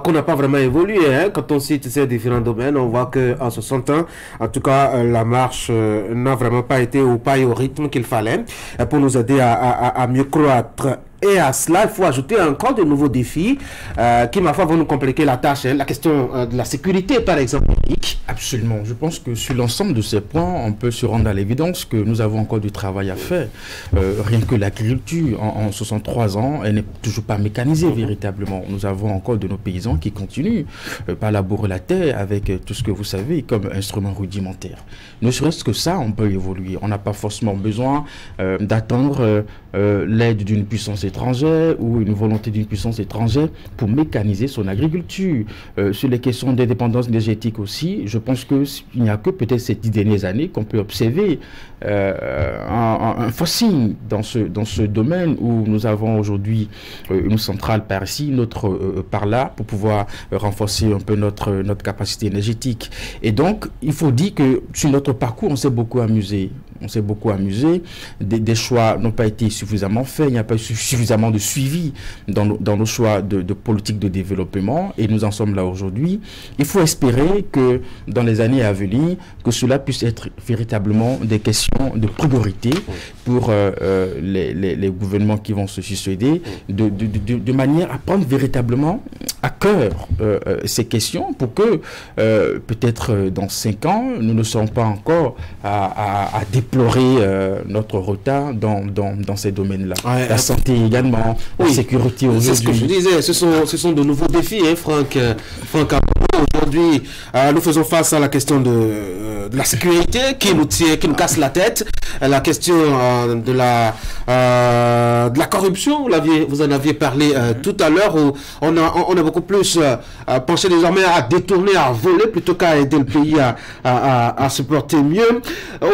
qu'on n'a pas vraiment évolué. Quand on cite ces différents domaines, on voit qu'en 60 ans, en tout cas, la marche n'a vraiment pas été au pas et au rythme qu'il fallait pour nous aider à mieux croître. Et à cela, il faut ajouter encore de nouveaux défis qui, ma foi, vont nous compliquer la tâche. La question de la sécurité, par exemple, Absolument. Je pense que sur l'ensemble de ces points, on peut se rendre à l'évidence que nous avons encore du travail à faire. Rien que l'agriculture, en 63 ans, elle n'est toujours pas mécanisée véritablement. Nous avons encore de nos paysans qui continuent par labourer la terre avec tout ce que vous savez comme instrument rudimentaire. Ne serait-ce que ça, on peut évoluer. On n'a pas forcément besoin d'attendre l'aide d'une puissance étrangère ou une volonté d'une puissance étrangère pour mécaniser son agriculture. Sur les questions d'indépendance énergétique aussi, je pense qu'il n'y a que peut-être ces 10 dernières années qu'on peut observer un fossile dans ce domaine où nous avons aujourd'hui une centrale par ici, une autre par là, pour pouvoir renforcer un peu notre capacité énergétique. Et donc, il faut dire que sur notre parcours, on s'est beaucoup amusé. On s'est beaucoup amusé. Des choix n'ont pas été suffisamment faits. Il n'y a pas eu suffisamment de suivi dans nos choix de politique de développement. Et nous en sommes là aujourd'hui. Il faut espérer que dans les années à venir, que cela puisse être véritablement des questions de priorité pour les gouvernements qui vont se succéder, de manière à prendre véritablement à cœur ces questions pour que peut-être dans 5 ans, nous ne serons pas encore à déplorer notre retard dans ces domaines-là. Ouais, la santé également, la sécurité aujourd'hui. C'est ce que je disais, ce sont de nouveaux défis, hein, Franck. Aujourd'hui, nous faisons face à la question de la sécurité qui nous casse la tête, la question de la corruption, vous en aviez parlé tout à l'heure, où on a beaucoup plus penché désormais à détourner, à voler, plutôt qu'à aider le pays à se porter mieux.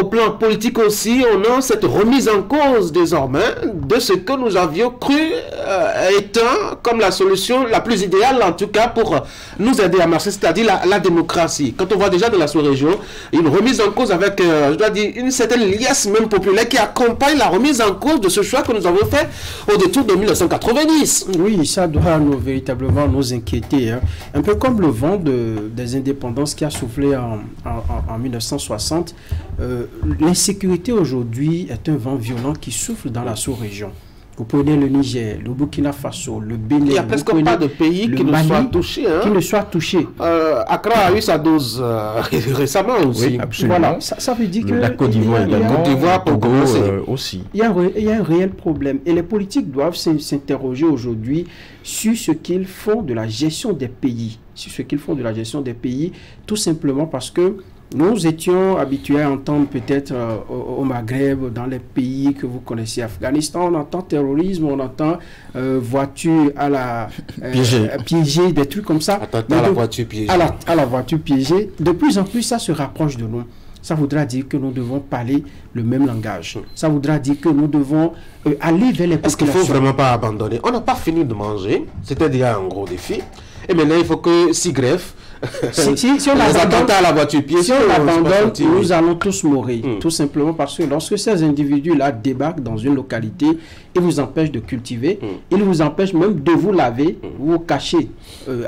Au plan politique aussi, on a cette remise en cause désormais de ce que nous avions cru étant comme la solution la plus idéale, en tout cas pour nous aider à marcher, c'est-à-dire la démocratie. Quand on voit déjà dans la sous-région une remise en cause avec, je dois dire, une certaine liesse même populaire qui accompagne la remise en cause de ce choix que nous avons fait au détour de 1990. Oui, ça doit véritablement nous inquiéter. Hein. Un peu comme le vent des indépendances qui a soufflé en 1960. L'insécurité aujourd'hui est un vent violent qui souffle dans la sous-région. Vous prenez le Niger, le Burkina Faso, le Bénin. Il n'y a presque pas de pays qui ne soit touché. Hein. Qui ne soit touché. Accra a eu sa dose récemment aussi. Oui, absolument. Voilà, ça veut dire que la Côte d'Ivoire également, Togo aussi. Il y a un réel problème. Et les politiques doivent s'interroger aujourd'hui sur ce qu'ils font de la gestion des pays. Tout simplement parce que nous étions habitués à entendre peut-être au Maghreb, dans les pays que vous connaissez, Afghanistan, on entend terrorisme, on entend voiture à la piégée, des trucs comme ça. Attentat à la voiture piégée. À la voiture piégée. De plus en plus, ça se rapproche de nous. Ça voudra dire que nous devons parler le même langage. Ça voudra dire que nous devons aller vers les populations. Est-ce qu'il ne faut vraiment pas abandonner? On n'a pas fini de manger. C'était déjà un gros défi. Et maintenant, il faut que s'y greffe. Si on abandonne à la voiture piégée, si on abandonne, nous allons tous mourir. Tout simplement parce que lorsque ces individus-là débarquent dans une localité, ils vous empêchent de cultiver, ils vous empêchent même de vous laver, vous cacher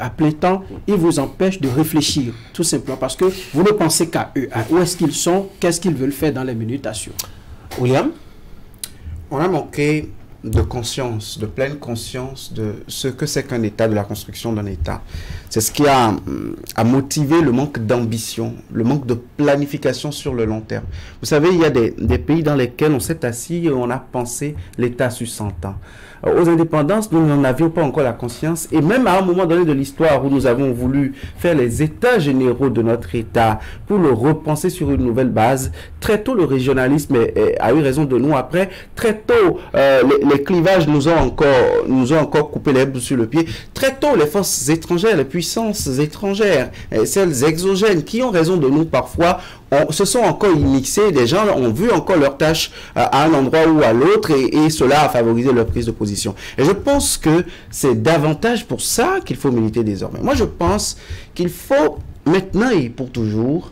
à plein temps, ils vous empêchent de réfléchir. Tout simplement parce que vous ne pensez qu'à eux. Où est-ce qu'ils sont? Qu'est-ce qu'ils veulent faire dans les minutes à suivre? William? On a manqué de conscience, de pleine conscience de ce que c'est qu'un État, de la construction d'un État. C'est ce qui a motivé le manque d'ambition, le manque de planification sur le long terme. Vous savez, il y a des pays dans lesquels on s'est assis et on a pensé l'État sur 100 ans. Aux indépendances, nous n'en avions pas encore la conscience. Et même à un moment donné de l'histoire où nous avons voulu faire les états généraux de notre État pour le repenser sur une nouvelle base, très tôt le régionalisme a eu raison de nous. Après, très tôt, les clivages nous ont encore coupé l'herbe sur le pied. Très tôt, les forces étrangères, les puissances étrangères, celles exogènes qui ont raison de nous parfois, se sont encore immixés, des gens ont vu encore leur tâche à un endroit ou à l'autre et cela a favorisé leur prise de position. Et je pense que c'est davantage pour ça qu'il faut militer désormais. Moi, je pense qu'il faut maintenant et pour toujours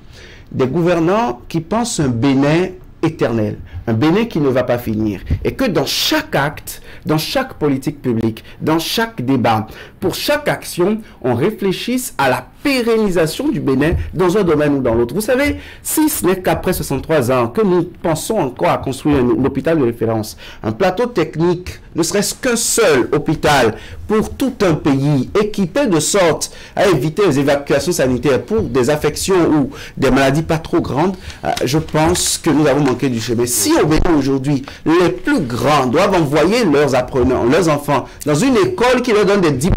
des gouvernants qui pensent un Bénin éternel, un Bénin qui ne va pas finir. Et que dans chaque acte, dans chaque politique publique, dans chaque débat, pour chaque action, on réfléchisse à la pérennisation du Bénin dans un domaine ou dans l'autre. Vous savez, si ce n'est qu'après 63 ans que nous pensons encore à construire un hôpital de référence, un plateau technique, ne serait-ce qu'un seul hôpital pour tout un pays, équipé de sorte à éviter les évacuations sanitaires pour des affections ou des maladies pas trop grandes, je pense que nous avons manqué du chemin. Si au Bénin aujourd'hui, les plus grands doivent envoyer leurs apprenants, leurs enfants, dans une école qui leur donne des diplômes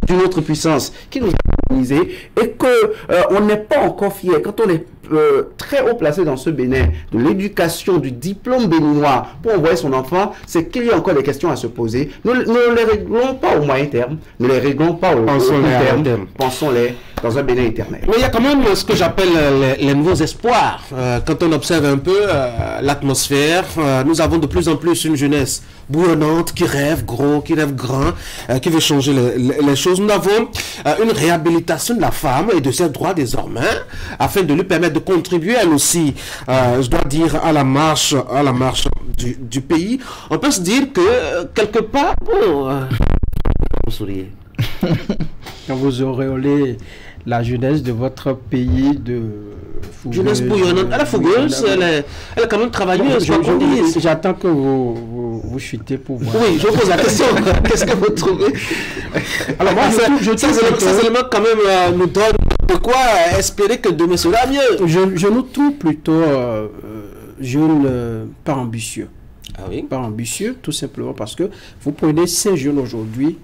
d'une autre puissance, qui nous a colonisés, et qu'on n'est pas encore fier, quand on est très haut placé dans ce Bénin, de l'éducation, du diplôme béninois pour envoyer son enfant, c'est qu'il y a encore des questions à se poser. Nous ne les réglons pas au moyen terme, ne les réglons pas au long terme, pensons-les dans un Bénin éternel. Mais il y a quand même ce que j'appelle les nouveaux espoirs. Quand on observe un peu l'atmosphère, nous avons de plus en plus une jeunesse bouillonnante, qui rêve gros, qui rêve grand, qui veut changer les choses. Nous avons une réhabilitation de la femme et de ses droits désormais, afin de lui permettre de contribuer elle aussi, je dois dire, à la marche du pays. On peut se dire que quelque part, vous souriez. Quand vous auréolez la jeunesse de votre pays de jeunesse bouillonnante, elle est fougueuse, elle est quand même travailleuse. J'attends que vous chutez pour voir. Oui, je pose la question. Qu'est-ce que vous trouvez? Alors moi, ces éléments quand même nous donnent de quoi espérer que demain sera mieux. Je nous trouve plutôt jeunes, pas ambitieux. Ah oui? Pas ambitieux, tout simplement parce que vous prenez ces jeunes aujourd'hui.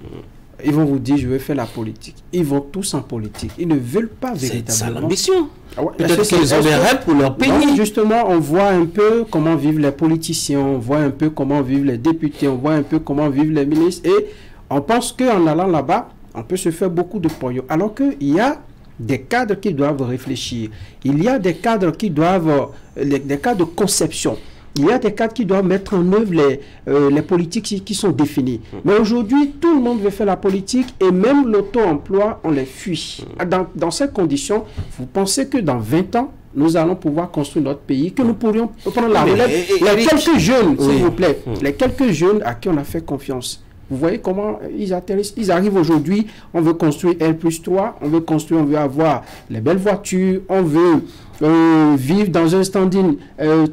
Ils vont vous dire, je vais faire la politique. Ils vont tous en politique. Ils ne veulent pas véritablement. C'est ça l'ambition. Ah ouais. Peut-être qu'ils ont des rêves pour leur pays. Non, justement, on voit un peu comment vivent les politiciens, on voit un peu comment vivent les députés, on voit un peu comment vivent les ministres. Et on pense qu'en allant là-bas, on peut se faire beaucoup de pognon. Alors qu'il y a des cadres qui doivent réfléchir. Il y a des cadres qui doivent... des cadres de conception. Il y a des cadres qui doivent mettre en œuvre les politiques qui sont définies. Mais aujourd'hui, tout le monde veut faire la politique et même l'auto-emploi, on les fuit. Dans ces conditions, vous pensez que dans 20 ans, nous allons pouvoir construire notre pays, que nous pourrions prendre la relève. Les quelques jeunes, s'il vous plaît, les quelques jeunes à qui on a fait confiance. Vous voyez comment ils atterrissent. Ils arrivent aujourd'hui, on veut construire L+3, on veut construire, on veut avoir les belles voitures, on veut vivre dans un standing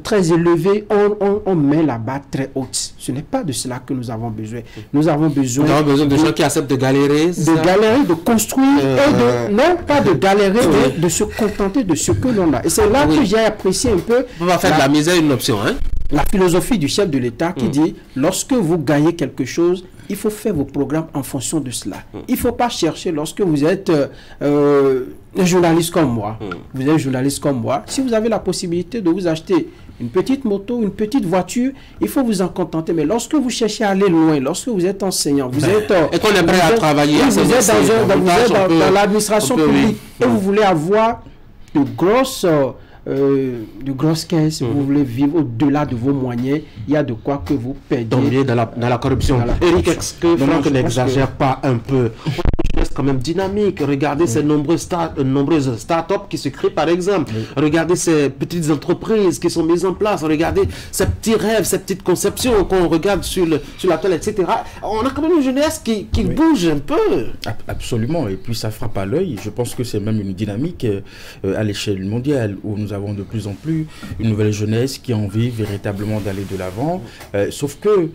très élevé, on met la barre très haute. Ce n'est pas de cela que nous avons besoin. Nous avons besoin de gens qui acceptent de galérer. De construire, et non pas de galérer, mais de se contenter de ce que l'on a. Et c'est là que j'ai apprécié un peu. On va faire de la misère une option, hein? La philosophie du chef de l'État qui dit, lorsque vous gagnez quelque chose, il faut faire vos programmes en fonction de cela. Il ne faut pas chercher lorsque vous êtes un journaliste comme moi. Vous êtes un journaliste comme moi. Si vous avez la possibilité de vous acheter une petite moto, une petite voiture, il faut vous en contenter. Mais lorsque vous cherchez à aller loin, lorsque vous êtes enseignant, vous êtes... et qu'on est prêt à travailler. Vous êtes dans l'administration publique et vous voulez avoir de grosses caisses, vous voulez vivre au-delà de vos moyens, il y a de quoi que vous perdez. Tomber dans la corruption. Eric, est-ce que Franck n'exagère pas un peu? C'est quand même dynamique. Regardez ces nombreuses start-up qui se créent, par exemple. Regardez ces petites entreprises qui sont mises en place. Regardez ces petits rêves, ces petites conceptions qu'on regarde sur la toile, etc. On a quand même une jeunesse qui bouge un peu. Absolument. Et puis ça frappe à l'œil. Je pense que c'est même une dynamique à l'échelle mondiale où nous avons de plus en plus une nouvelle jeunesse qui a envie véritablement d'aller de l'avant. Sauf que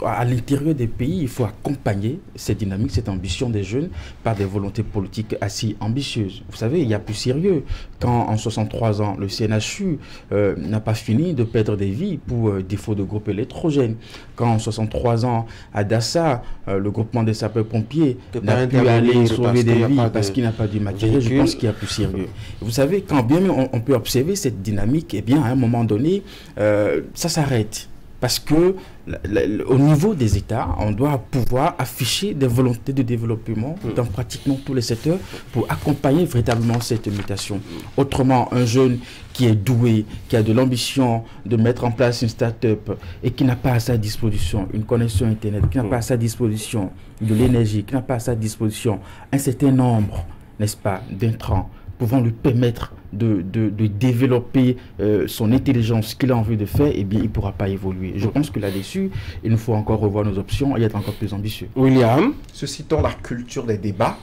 à l'intérieur des pays, il faut accompagner cette dynamique, cette ambition des jeunes par des volontés politiques assez ambitieuses. Vous savez, il y a plus sérieux. Quand en 63 ans, le CNHU n'a pas fini de perdre des vies pour défaut de groupe électrogène. Quand en 63 ans, à Dassa, le groupement des sapeurs-pompiers n'a pu aller sauver des vies parce qu'il n'a pas du matériel, je pense qu'il y a plus sérieux. Vous savez, quand bien on peut observer cette dynamique, eh bien, à un moment donné, ça s'arrête. Parce que au niveau des États, on doit pouvoir afficher des volontés de développement dans pratiquement tous les secteurs pour accompagner véritablement cette mutation. Autrement, un jeune qui est doué, qui a de l'ambition de mettre en place une start-up et qui n'a pas à sa disposition une connexion Internet, qui n'a pas à sa disposition de l'énergie, qui n'a pas à sa disposition un certain nombre, n'est-ce pas, d'intrants pouvant lui permettre de développer son intelligence qu'il a envie de faire, eh bien, il ne pourra pas évoluer. Je pense que là-dessus, il nous faut encore revoir nos options et être encore plus ambitieux. William, suscitons la culture des débats,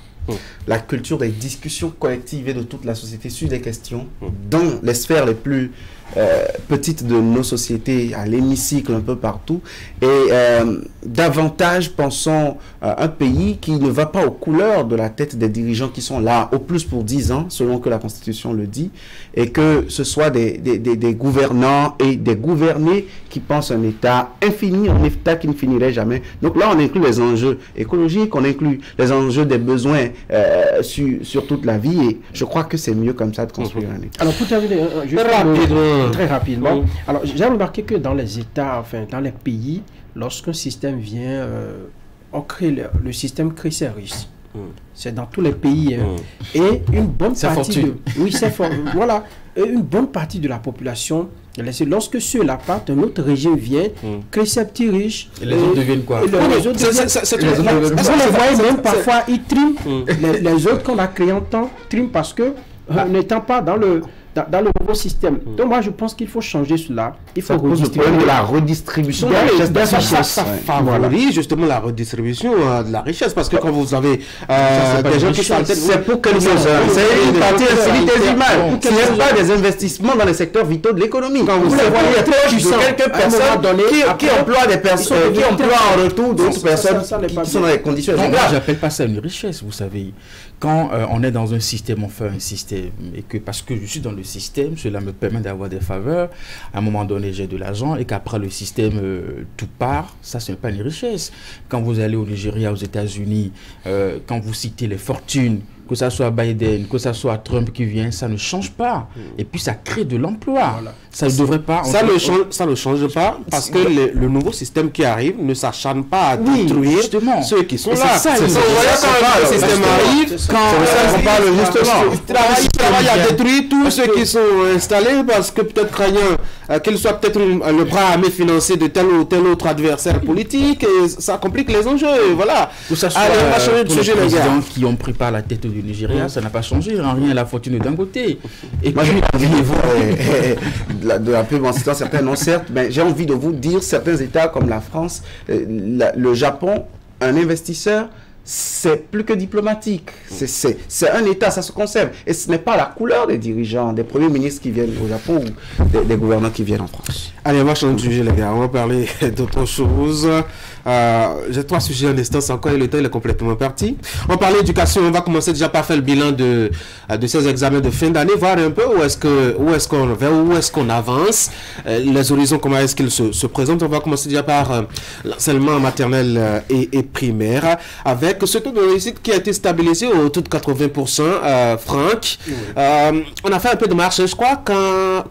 la culture des discussions collectives et de toute la société sur des questions dans les sphères les plus petites de nos sociétés, à l'hémicycle, un peu partout, et davantage pensons à un pays qui ne va pas aux couleurs de la tête des dirigeants qui sont là au plus pour 10 ans, selon que la Constitution le dit, et que ce soit des gouvernants et des gouvernés qui pensent un État infini, un État qui ne finirait jamais. Donc là, on inclut les enjeux écologiques, on inclut les enjeux des besoins sur toute la vie, et je crois que c'est mieux comme ça de construire un État. Alors, pour terminer, très rapidement. Alors, j'ai remarqué que dans les États, enfin, dans les pays, lorsqu'un système vient, on crée le système crée ses risques. C'est dans tous les pays. Et une bonne partie de... Oui, c'est fort. Voilà. Et une bonne partie de la population, lorsque ceux-là partent, un autre régime vient, crée ses petits riches. Et les autres deviennent quoi? Les autres deviennent... Vous les voyez même parfois, ils triment. Les autres qu'on a créés en temps, triment parce que, n'étant pas dans le nouveau système. Donc moi je pense qu'il faut changer cela. Il faut redistribuer la redistribution de la richesse. Ça favorise justement la redistribution de la richesse, parce que quand vous avez des gens qui sont... C'est pour que c'est une partie infinitésimale. Ce n'est pas des investissements dans les secteurs vitaux de l'économie. Quand vous voyez quelques personnes qui emploient des personnes, qui emploient en retour d'autres personnes qui sont dans les conditions égales. J'appelle pas ça une richesse, vous savez. Quand on est dans un système, on fait un système, et que parce que je suis dans le système, cela me permet d'avoir des faveurs, à un moment donné j'ai de l'argent, et qu'après le système tout part, ça ce n'est pas une richesse. Quand vous allez au Nigeria, aux États-Unis, quand vous citez les fortunes, que ça soit Biden, que ça soit Trump qui vient, ça ne change pas. Et puis ça crée de l'emploi. Voilà. Ça ne devrait pas... Ça ne change pas parce que le nouveau système qui arrive ne s'acharne pas à détruire ceux qui sont là. C'est ça. Vous voyez quand le système arrive, quand on parle justement, il travaille à détruire tous ceux qui sont installés parce que peut-être craignant qu'il soit peut-être le bras armé financier de tel ou tel autre adversaire politique, et ça complique les enjeux. Voilà. Allez, on va changer de sujet, les gars. Qui ont pris par la tête du Nigeria, ça n'a pas changé en rien la fortune de Dangote. Et moi, j'ai envie de un peu en citant certains non certes, mais j'ai envie de vous dire certains États comme la France, le Japon, un investisseur, c'est plus que diplomatique. C'est un État, ça se conserve. Et ce n'est pas la couleur des dirigeants, des premiers ministres qui viennent au Japon ou des gouvernants qui viennent en France. Allez, on va changer de sujet, les gars. On va parler d'autre chose. J'ai 3 sujets en instance encore et le temps il est complètement parti. On va parler d'éducation. On va commencer déjà par faire le bilan de ces examens de fin d'année, voir un peu où est-ce qu'on avance, les horizons, comment est-ce qu'ils se présentent. On va commencer déjà par l'enseignement maternel et primaire, avec ce taux de réussite qui a été stabilisé au taux de 80%, Franck. On a fait un peu de marche, je crois,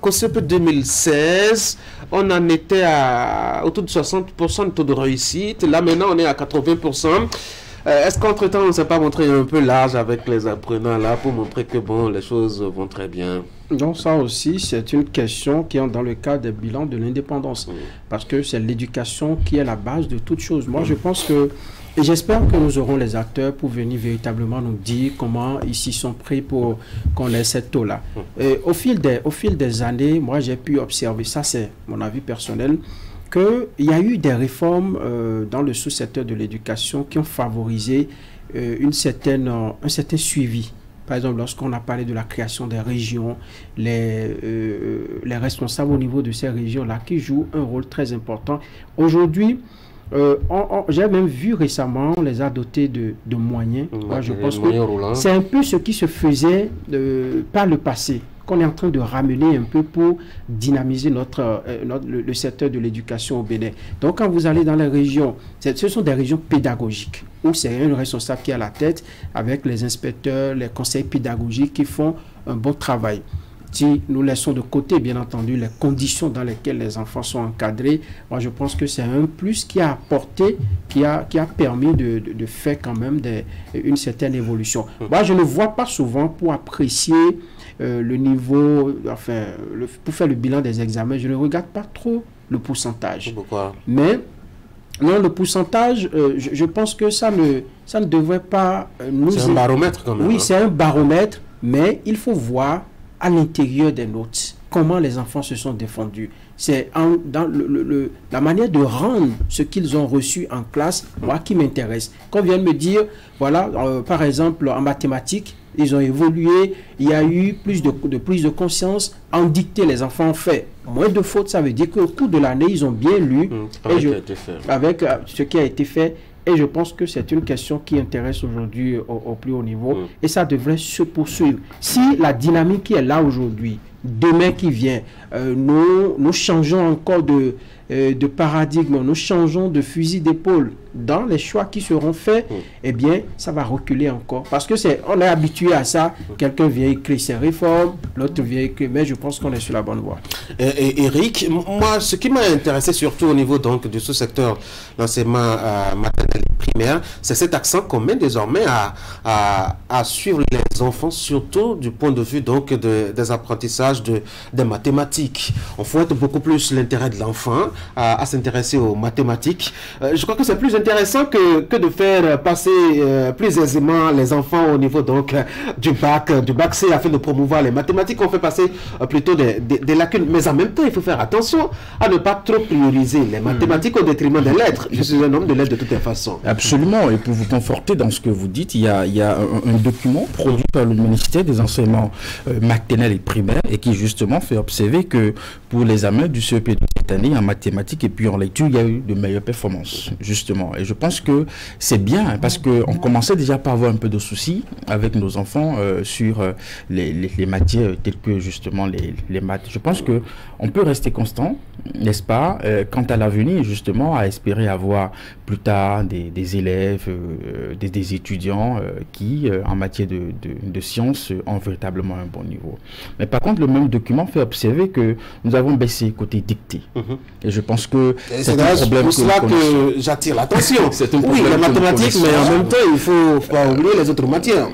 qu'au CP 2016, on en était autour de 60% de taux de réussite. Là, maintenant, on est à 80%. Est-ce qu'entre-temps, on ne s'est pas montré un peu large avec les apprenants là pour montrer que bon, les choses vont très bien? Donc ça aussi, c'est une question qui est dans le cadre des bilans de l'indépendance. Parce que c'est l'éducation qui est la base de toute chose. Moi, je pense que... Et j'espère que nous aurons les acteurs pour venir véritablement nous dire comment ils s'y sont pris pour qu'on ait cette taux-là. Au fil des années, moi j'ai pu observer, ça c'est mon avis personnel, qu'il y a eu des réformes dans le sous-secteur de l'éducation qui ont favorisé un certain suivi. Par exemple, lorsqu'on a parlé de la création des régions, les responsables au niveau de ces régions-là qui jouent un rôle très important. Aujourd'hui, j'ai même vu récemment, on les a dotés de moyens. Moi, je pense que c'est un peu ce qui se faisait par le passé, qu'on est en train de ramener un peu pour dynamiser le secteur de l'éducation au Bénin. Donc, quand vous allez dans les régions, ce sont des régions pédagogiques, où c'est un responsable qui est à la tête, avec les inspecteurs, les conseils pédagogiques qui font un bon travail. Si nous laissons de côté, bien entendu, les conditions dans lesquelles les enfants sont encadrés, moi je pense que c'est un plus qui a apporté, qui a permis de faire quand même une certaine évolution. Moi je ne vois pas souvent pour apprécier le niveau, enfin, pour faire le bilan des examens, je ne regarde pas trop le pourcentage. Pourquoi? Mais non, le pourcentage, je pense que ça ne devrait pas nous... C'est un baromètre quand même. Oui, c'est un baromètre. mais il faut voir à l'intérieur des notes comment les enfants se sont défendus. C'est dans la manière de rendre ce qu'ils ont reçu en classe, moi, qui m'intéresse. Qu'on vient de me dire, voilà, par exemple, en mathématiques, ils ont évolué, il y a eu plus de prise de conscience. En dictée, les enfants ont fait moins de fautes, ça veut dire qu'au cours de l'année, ils ont bien lu avec ce qui a été fait. Et je pense que c'est une question qui intéresse aujourd'hui au plus haut niveau. Et ça devrait se poursuivre. Si la dynamique qui est là aujourd'hui, demain qui vient, nous changeons encore de paradigme, nous changeons de fusil d'épaule dans les choix qui seront faits, eh bien, ça va reculer encore. Parce que on est habitué à ça. Quelqu'un vient écrire ses réformes, l'autre vient écrire, mais je pense qu'on est sur la bonne voie. Et Eric, moi, ce qui m'a intéressé surtout au niveau donc du sous-secteur l'enseignement maternel et primaire, c'est cet accent qu'on met désormais à suivre les enfants, surtout du point de vue donc des apprentissages des mathématiques. On fouette beaucoup plus l'intérêt de l'enfant à s'intéresser aux mathématiques. Je crois que c'est plus intéressant que de faire passer plus aisément les enfants au niveau donc du bac C afin de promouvoir les mathématiques. On fait passer plutôt des lacunes. Mais en même temps, il faut faire attention à ne pas trop prioriser les mathématiques au détriment des lettres. Je suis un homme de lettres de toutes les façons. Absolument. Et pour vous conforter dans ce que vous dites, il y a un document produit par le ministère des enseignements maternels et primaires et qui justement fait observer que pour les examens du CEP de cette année en mathématiques et puis en lecture, il y a eu de meilleures performances, justement. Et je pense que c'est bien parce qu'on commençait déjà par avoir un peu de soucis avec nos enfants sur les matières telles que justement les maths. Je pense qu'on peut rester constant, n'est-ce pas, quant à l'avenir, justement, à espérer avoir plus tard des élèves, des étudiants qui, en matière de sciences, ont véritablement un bon niveau. Mais par contre, le même document fait observer que nous avons baissé côté dictée. Et je pense que c'est un problème pour cela que j'attire l'attention. Oui, les mathématiques, mais en même temps, il ne faut pas oublier les autres matières.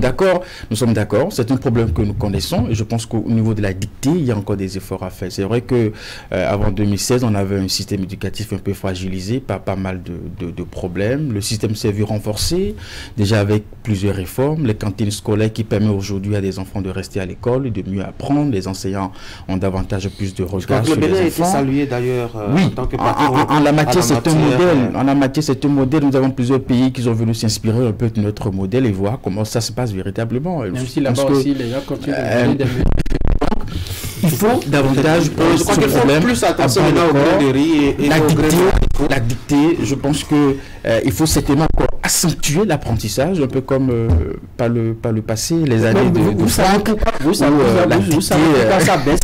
D'accord, nous sommes d'accord, c'est un problème que nous connaissons et je pense qu'au niveau de la dictée, il y a encore des efforts à faire. C'est vrai que avant 2016, on avait un système éducatif un peu fragilisé par pas mal de problèmes. Le système s'est vu renforcé, déjà avec plusieurs réformes, les cantines scolaires qui permettent aujourd'hui à des enfants de rester à l'école et de mieux apprendre. Les enseignants ont davantage plus de regard sur les enfants. Le Bénin a été salué d'ailleurs en tant que en la matière, c'est un modèle. En la matière, c'est un modèle. Nous avons plusieurs pays qui sont venus s'inspirer un peu de notre modèle et voir comment ça se passe véritablement. Même si là-bas aussi, les gens continuent de il faut davantage je crois qu'il faut plus attention au la dictée, je pense que il faut certainement accentuer l'apprentissage, un peu comme par le passé, les années de Franck. Vous savez pourquoi ça baisse.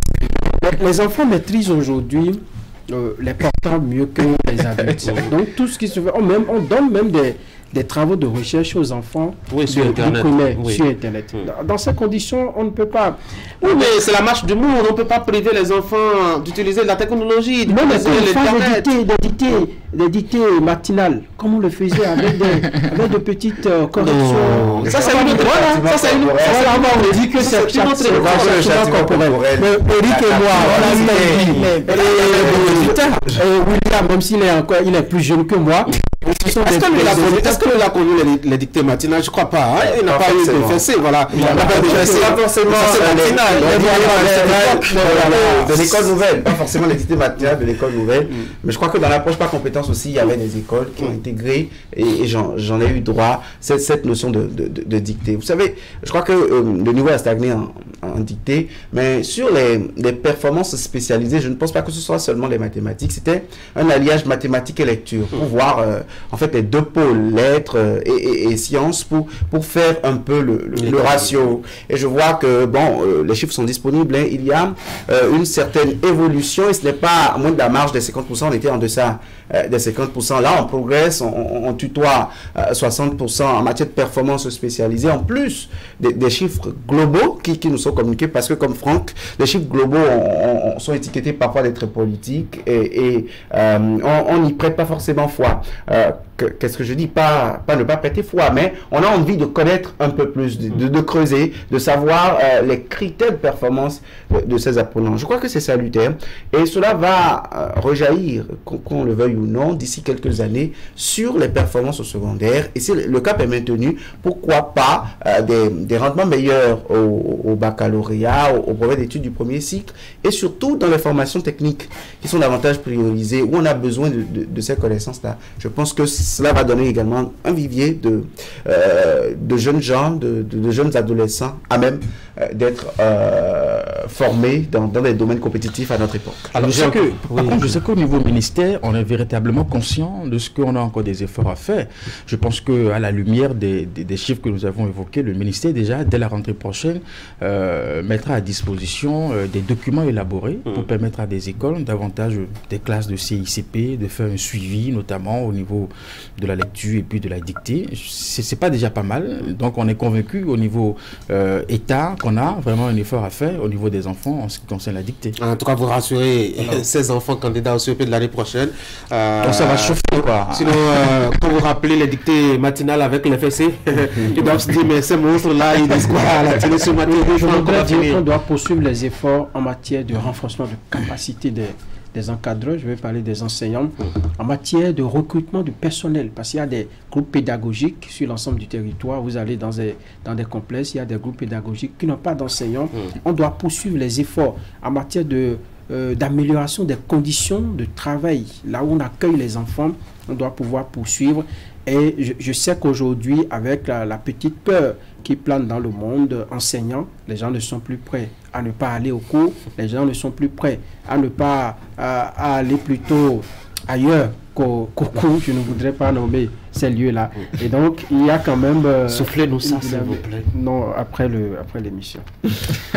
Les enfants maîtrisent aujourd'hui les portables mieux que les adultes. Donc tout ce qui se fait, on donne même des travaux de recherche aux enfants sur Internet. Sur Internet. Dans ces conditions, on ne peut pas... Oui, mais c'est la marche du monde. On ne peut pas priver les enfants d'utiliser la technologie, d'utiliser l'Internet. Des dictées matinales, comme on le faisait avec de petites corrections. Ça, c'est une autre. On dit que c'est une autre corporel. Eric et moi, on a eu William, même s'il est plus jeune que moi. Est-ce que lui a connu les dictées matinales? Je ne crois pas. Il n'a pas eu de fessé. Voilà. Il n'a pas de fessé. Pas forcément de l'école nouvelle. Pas forcément les dictées matinales de l'école nouvelle. Mais je crois que dans l'approche par compétence aussi, il y avait des écoles qui ont intégré, et j'en ai eu droit, cette notion de dictée. Vous savez, je crois que le niveau a stagné en dictée, mais sur les performances spécialisées, je ne pense pas que ce soit seulement les mathématiques. C'était un alliage mathématiques et lecture pour voir en fait les deux pôles, lettres et sciences, pour faire un peu le ratio. Et je vois que les chiffres sont disponibles, hein, il y a une certaine évolution et ce n'est pas à moins de la marge des 50%, on était en deçà des 50%. Là, on progresse, on tutoie 60% en matière de performance spécialisée, en plus des chiffres globaux qui nous sont communiqués, parce que comme Franck, les chiffres globaux sont étiquetés parfois d'être politiques et on n'y prête pas forcément foi. qu'est-ce que je dis, pas ne pas prêter foi, mais on a envie de connaître un peu plus, de creuser, de savoir les critères de performance de ces apprenants. Je crois que c'est salutaire et cela va rejaillir, qu'on le veuille ou non, d'ici quelques années sur les performances au secondaire. Et si le cap est maintenu, pourquoi pas des rendements meilleurs au baccalauréat, au brevet d'études du premier cycle et surtout dans les formations techniques qui sont davantage priorisées, où on a besoin de ces connaissances-là. Je pense que cela va donner également un vivier de jeunes gens, de jeunes adolescents à même d'être formés dans des domaines compétitifs à notre époque. Alors, je sais qu'au niveau ministère, on est véritablement conscient de ce qu'on a encore des efforts à faire. Je pense qu'à la lumière des chiffres que nous avons évoqués, le ministère déjà, dès la rentrée prochaine, mettra à disposition des documents élaborés pour permettre à des écoles, davantage des classes de CICP, de faire un suivi, notamment au niveau de la lecture et puis de la dictée. C'est pas déjà pas mal. Donc on est convaincu au niveau État qu'on a vraiment un effort à faire au niveau des enfants en ce qui concerne la dictée. En tout cas, vous rassurez ces enfants candidats au CEP de l'année prochaine. Donc ça va chauffer quoi. Sinon, quand vous rappelez les dictées matinales avec les fessées, ils doivent se dire mais ces monstres-là, ils disent quoi à la télé ce matin? Je voudrais dire qu'on doit poursuivre les efforts en matière de renforcement de capacité des encadreurs, je vais parler des enseignants, en matière de recrutement du personnel, parce qu'il y a des groupes pédagogiques sur l'ensemble du territoire. Vous allez dans des complexes, il y a des groupes pédagogiques qui n'ont pas d'enseignants. On doit poursuivre les efforts en matière d'amélioration des conditions de travail. Là où on accueille les enfants, on doit pouvoir poursuivre. Et je sais qu'aujourd'hui, avec la petite peur qui plane dans le monde enseignant, les gens ne sont plus prêts à ne pas aller au cours, les gens ne sont plus prêts à ne pas à aller plutôt ailleurs qu'au cours. Je ne voudrais pas nommer ces lieux-là. Et donc, il y a quand même... Soufflez-nous ça, s'il vous plaît. Non, après l'émission.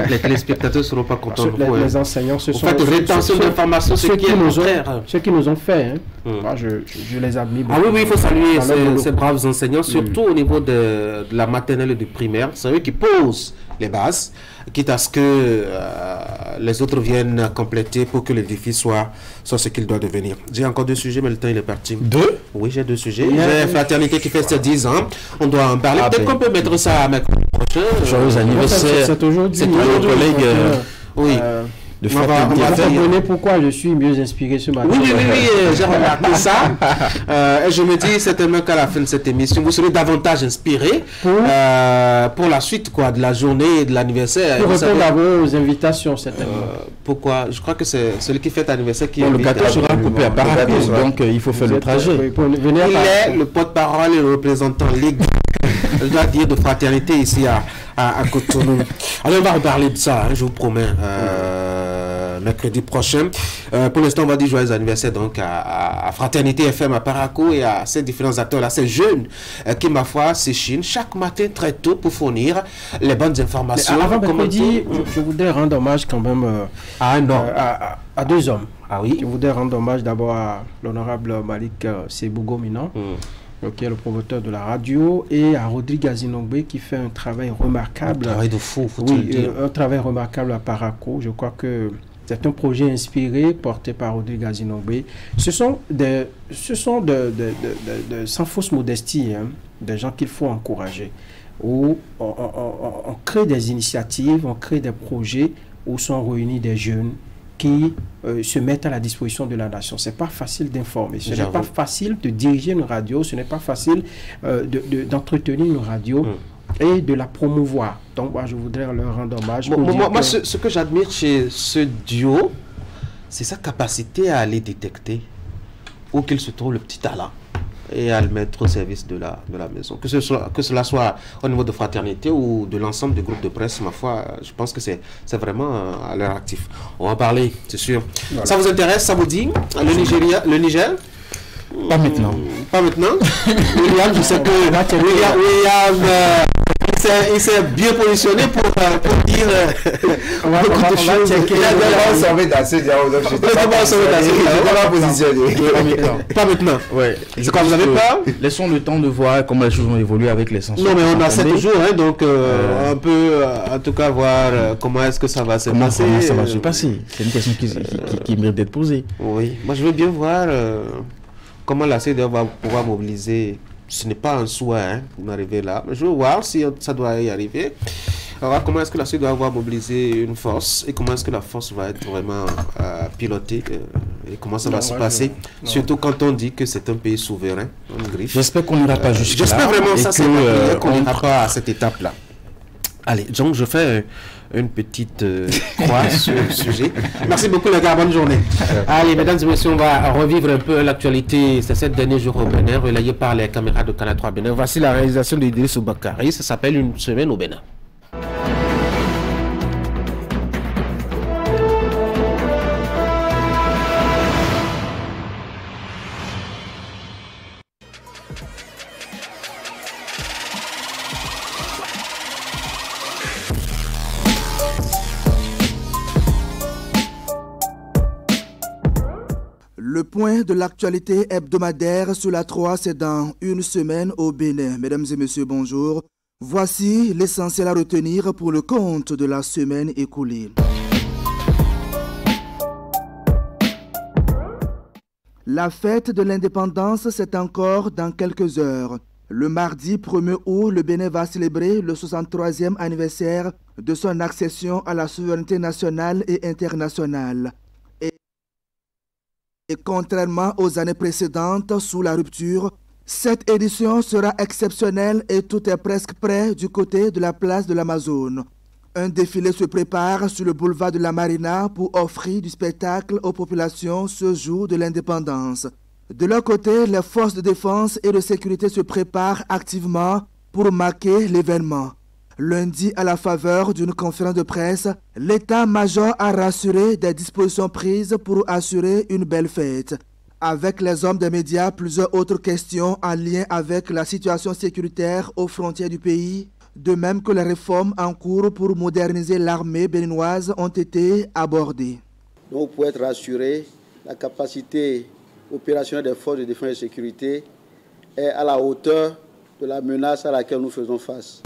Les téléspectateurs ne seront pas contents de vous. Les enseignants, ce sont... Vous faites rétention d'informations, ceux qui nous ont fait. Moi, je les admire beaucoup. Ah oui, il faut saluer ces braves enseignants, surtout au niveau de la maternelle et du primaire. C'est eux qui posent les bases, quitte à ce que les autres viennent compléter pour que le défi soit ce qu'il doit devenir. J'ai encore 2 sujets, mais le temps il est parti. 2? Oui, j'ai 2 sujets. J'ai Fraternité qui fait ses 10 ans. On doit en parler. Peut-être qu'on peut mettre ça à mercredi prochain. Joyeux anniversaire. C'est aujourd'hui. C'est toujours collègue. Oui. De Fraternité. On va comprendre pourquoi je suis mieux inspiré ce matin. Oui, j'ai remarqué ça. Et je me dis certainement qu'à la fin de cette émission, vous serez davantage inspiré pour la suite de la journée et de l'anniversaire. Pour répondre à vos invitations, certainement. Pourquoi? Je crois que c'est celui qui fête l'anniversaire qui le gâteau sera coupé à Paracos, donc il faut faire le trajet. Il est le porte-parole et le représentant légal, je dois dire, de Fraternité ici à Cotonou. Alors on va reparler de ça, je vous promets, mercredi prochain. Pour l'instant, on va dire joyeux anniversaire donc à Fraternité FM à Paraco et à ces différents acteurs là, ces jeunes qui, ma foi, s'échinent chaque matin très tôt pour fournir les bonnes informations. Mais avant mercredi, je voudrais rendre hommage quand même à 2 hommes. Ah oui. Je voudrais rendre hommage d'abord à l'honorable Malik Sebougo-Minan, qui est le promoteur de la radio, et à Rodrigue Azinongbe qui fait un travail remarquable. Un travail de fou, faut-il dire. Un travail remarquable à Paraco. Je crois que c'est un projet inspiré, porté par Rodrigue Azinongbe. Ce sont sans fausse modestie, des gens qu'il faut encourager. Où on crée des initiatives, on crée des projets où sont réunis des jeunes qui se mettent à la disposition de la nation. Ce n'est pas facile d'informer, ce n'est pas facile de diriger une radio, ce n'est pas facile d'entretenir une radio et de la promouvoir. Donc moi, je voudrais leur rendre hommage. Moi, ce que j'admire chez ce duo, c'est sa capacité à aller détecter où qu'il se trouve le petit talent et à le mettre au service de la maison. Que cela soit au niveau de Fraternité ou de l'ensemble du groupe de presse, ma foi, je pense que c'est vraiment à leur actif. On va en parler, c'est sûr. Voilà. Ça vous intéresse, ça vous dit? Le Niger? Pas maintenant. Pas maintenant. William, je sais que William il s'est bien positionné pour dire beaucoup de choses. Il a déjà ensemble d'assez Pas maintenant. Ouais. C'est quoi, vous avez peur? Laissons le temps de voir comment les choses vont évoluer avec les censures. Non, mais on a 7 jours, donc on peut en tout cas voir comment est-ce que ça va se passer. Comment ça va se passer? C'est une question qui mérite d'être posée. Oui, moi je veux bien voir comment la CEDEAO va pouvoir mobiliser. Ce n'est pas un souhait pour arriver là. Je veux voir si ça doit y arriver. Alors, comment est-ce que la CEDEAO va mobiliser une force et comment est-ce que la force va être vraiment pilotée et comment ça va se passer, surtout quand on dit que c'est un pays souverain. J'espère qu'on n'ira pas jusque-là. J'espère vraiment ça, c'est qu'on n'ira pas à cette étape-là. Allez, donc je fais une petite croix sur le sujet. Merci beaucoup les gars, bonne journée. Allez, mesdames et messieurs, on va revivre un peu l'actualité ces 7 derniers jours au Bénin, relayée par les caméras de Canal 3 Bénin. Voici la réalisation de Idriss Bakari, ça s'appelle Une semaine au Bénin. Le point de l'actualité hebdomadaire sur la 3, c'est dans une semaine au Bénin. Mesdames et messieurs, bonjour. Voici l'essentiel à retenir pour le compte de la semaine écoulée. La fête de l'indépendance, c'est encore dans quelques heures. Le mardi 1er août, le Bénin va célébrer le 63e anniversaire de son accession à la souveraineté nationale et internationale. Et contrairement aux années précédentes, sous la rupture, cette édition sera exceptionnelle et tout est presque prêt du côté de la place de l'Amazone. Un défilé se prépare sur le boulevard de la Marina pour offrir du spectacle aux populations ce jour de l'indépendance. De leur côté, les forces de défense et de sécurité se préparent activement pour marquer l'événement. Lundi, à la faveur d'une conférence de presse, l'état-major a rassuré des dispositions prises pour assurer une belle fête. Avec les hommes des médias, plusieurs autres questions en lien avec la situation sécuritaire aux frontières du pays, de même que les réformes en cours pour moderniser l'armée béninoise ont été abordées. Donc, pour être rassuré, la capacité opérationnelle des forces de défense et de sécurité est à la hauteur de la menace à laquelle nous faisons face.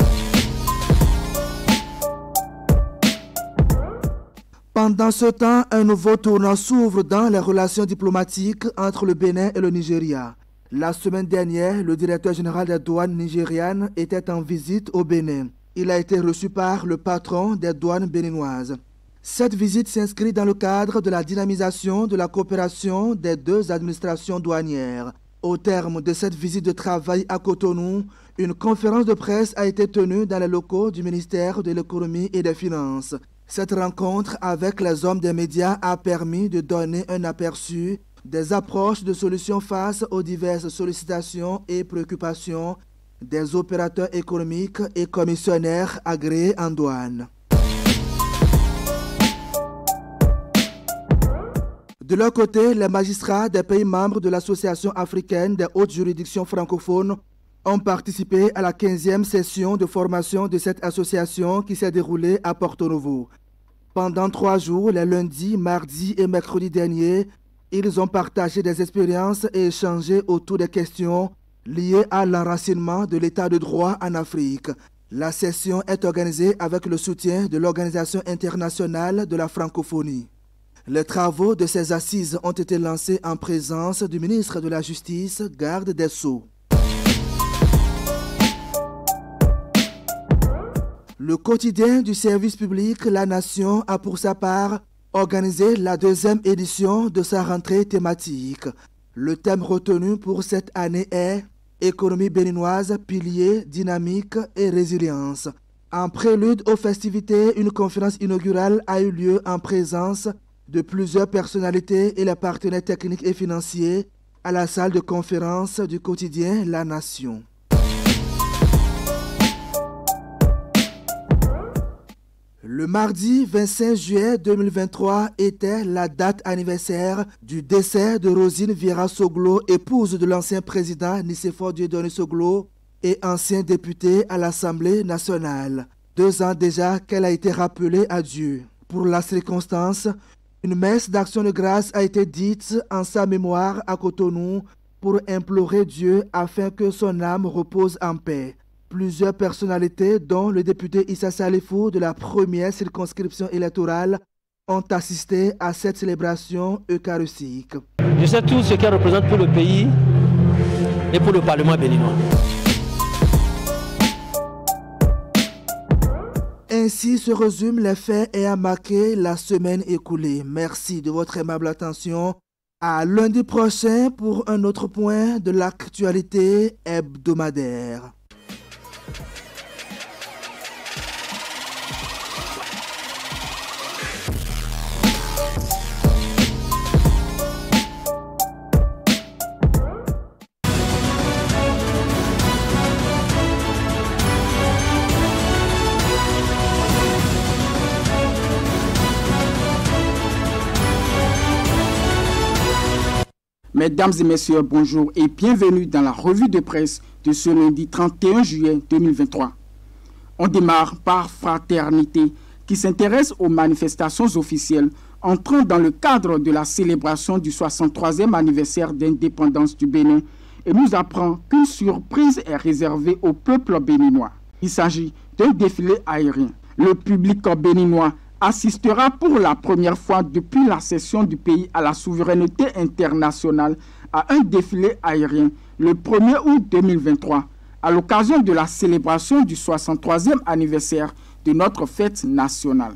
Pendant ce temps, un nouveau tournant s'ouvre dans les relations diplomatiques entre le Bénin et le Nigeria. La semaine dernière, le directeur général des douanes nigérianes était en visite au Bénin. Il a été reçu par le patron des douanes béninoises. Cette visite s'inscrit dans le cadre de la dynamisation de la coopération des deux administrations douanières. Au terme de cette visite de travail à Cotonou, une conférence de presse a été tenue dans les locaux du ministère de l'Économie et des Finances. Cette rencontre avec les hommes des médias a permis de donner un aperçu des approches de solutions face aux diverses sollicitations et préoccupations des opérateurs économiques et commissionnaires agréés en douane. De leur côté, les magistrats des pays membres de l'Association africaine des hautes juridictions francophones ont participé à la 15e session de formation de cette association qui s'est déroulée à Porto Novo. Pendant 3 jours, les lundis, mardis et mercredis derniers, ils ont partagé des expériences et échangé autour des questions liées à l'enracinement de l'état de droit en Afrique. La session est organisée avec le soutien de l'Organisation internationale de la francophonie. Les travaux de ces assises ont été lancés en présence du ministre de la Justice, garde des Sceaux. Le quotidien du service public La Nation a pour sa part organisé la 2e édition de sa rentrée thématique. Le thème retenu pour cette année est « Économie béninoise, piliers, dynamique et résilience ». En prélude aux festivités, une conférence inaugurale a eu lieu en présence de plusieurs personnalités et les partenaires techniques et financiers à la salle de conférence du quotidien La Nation. Le mardi 25 juillet 2023 était la date anniversaire du décès de Rosine Vieira Soglo, épouse de l'ancien président Nicéphore Dieudonné Soglo et ancien député à l'Assemblée nationale. 2 ans déjà qu'elle a été rappelée à Dieu. Pour la circonstance, une messe d'action de grâce a été dite en sa mémoire à Cotonou pour implorer Dieu afin que son âme repose en paix. Plusieurs personnalités, dont le député Issa Salifou de la première circonscription électorale, ont assisté à cette célébration eucharistique. Je sais tout ce qu'elle représente pour le pays et pour le Parlement béninois. Ainsi se résument les faits ayant marqué la semaine écoulée. Merci de votre aimable attention. À lundi prochain pour un autre point de l'actualité hebdomadaire. Mesdames et messieurs, bonjour et bienvenue dans la revue de presse de ce lundi 31 juillet 2023. On démarre par Fraternité, qui s'intéresse aux manifestations officielles entrant dans le cadre de la célébration du 63e anniversaire d'indépendance du Bénin et nous apprend qu'une surprise est réservée au peuple béninois. Il s'agit d'un défilé aérien. Le public béninois assistera pour la première fois depuis la cession du pays à la souveraineté internationale à un défilé aérien le 1er août 2023 à l'occasion de la célébration du 63e anniversaire de notre fête nationale.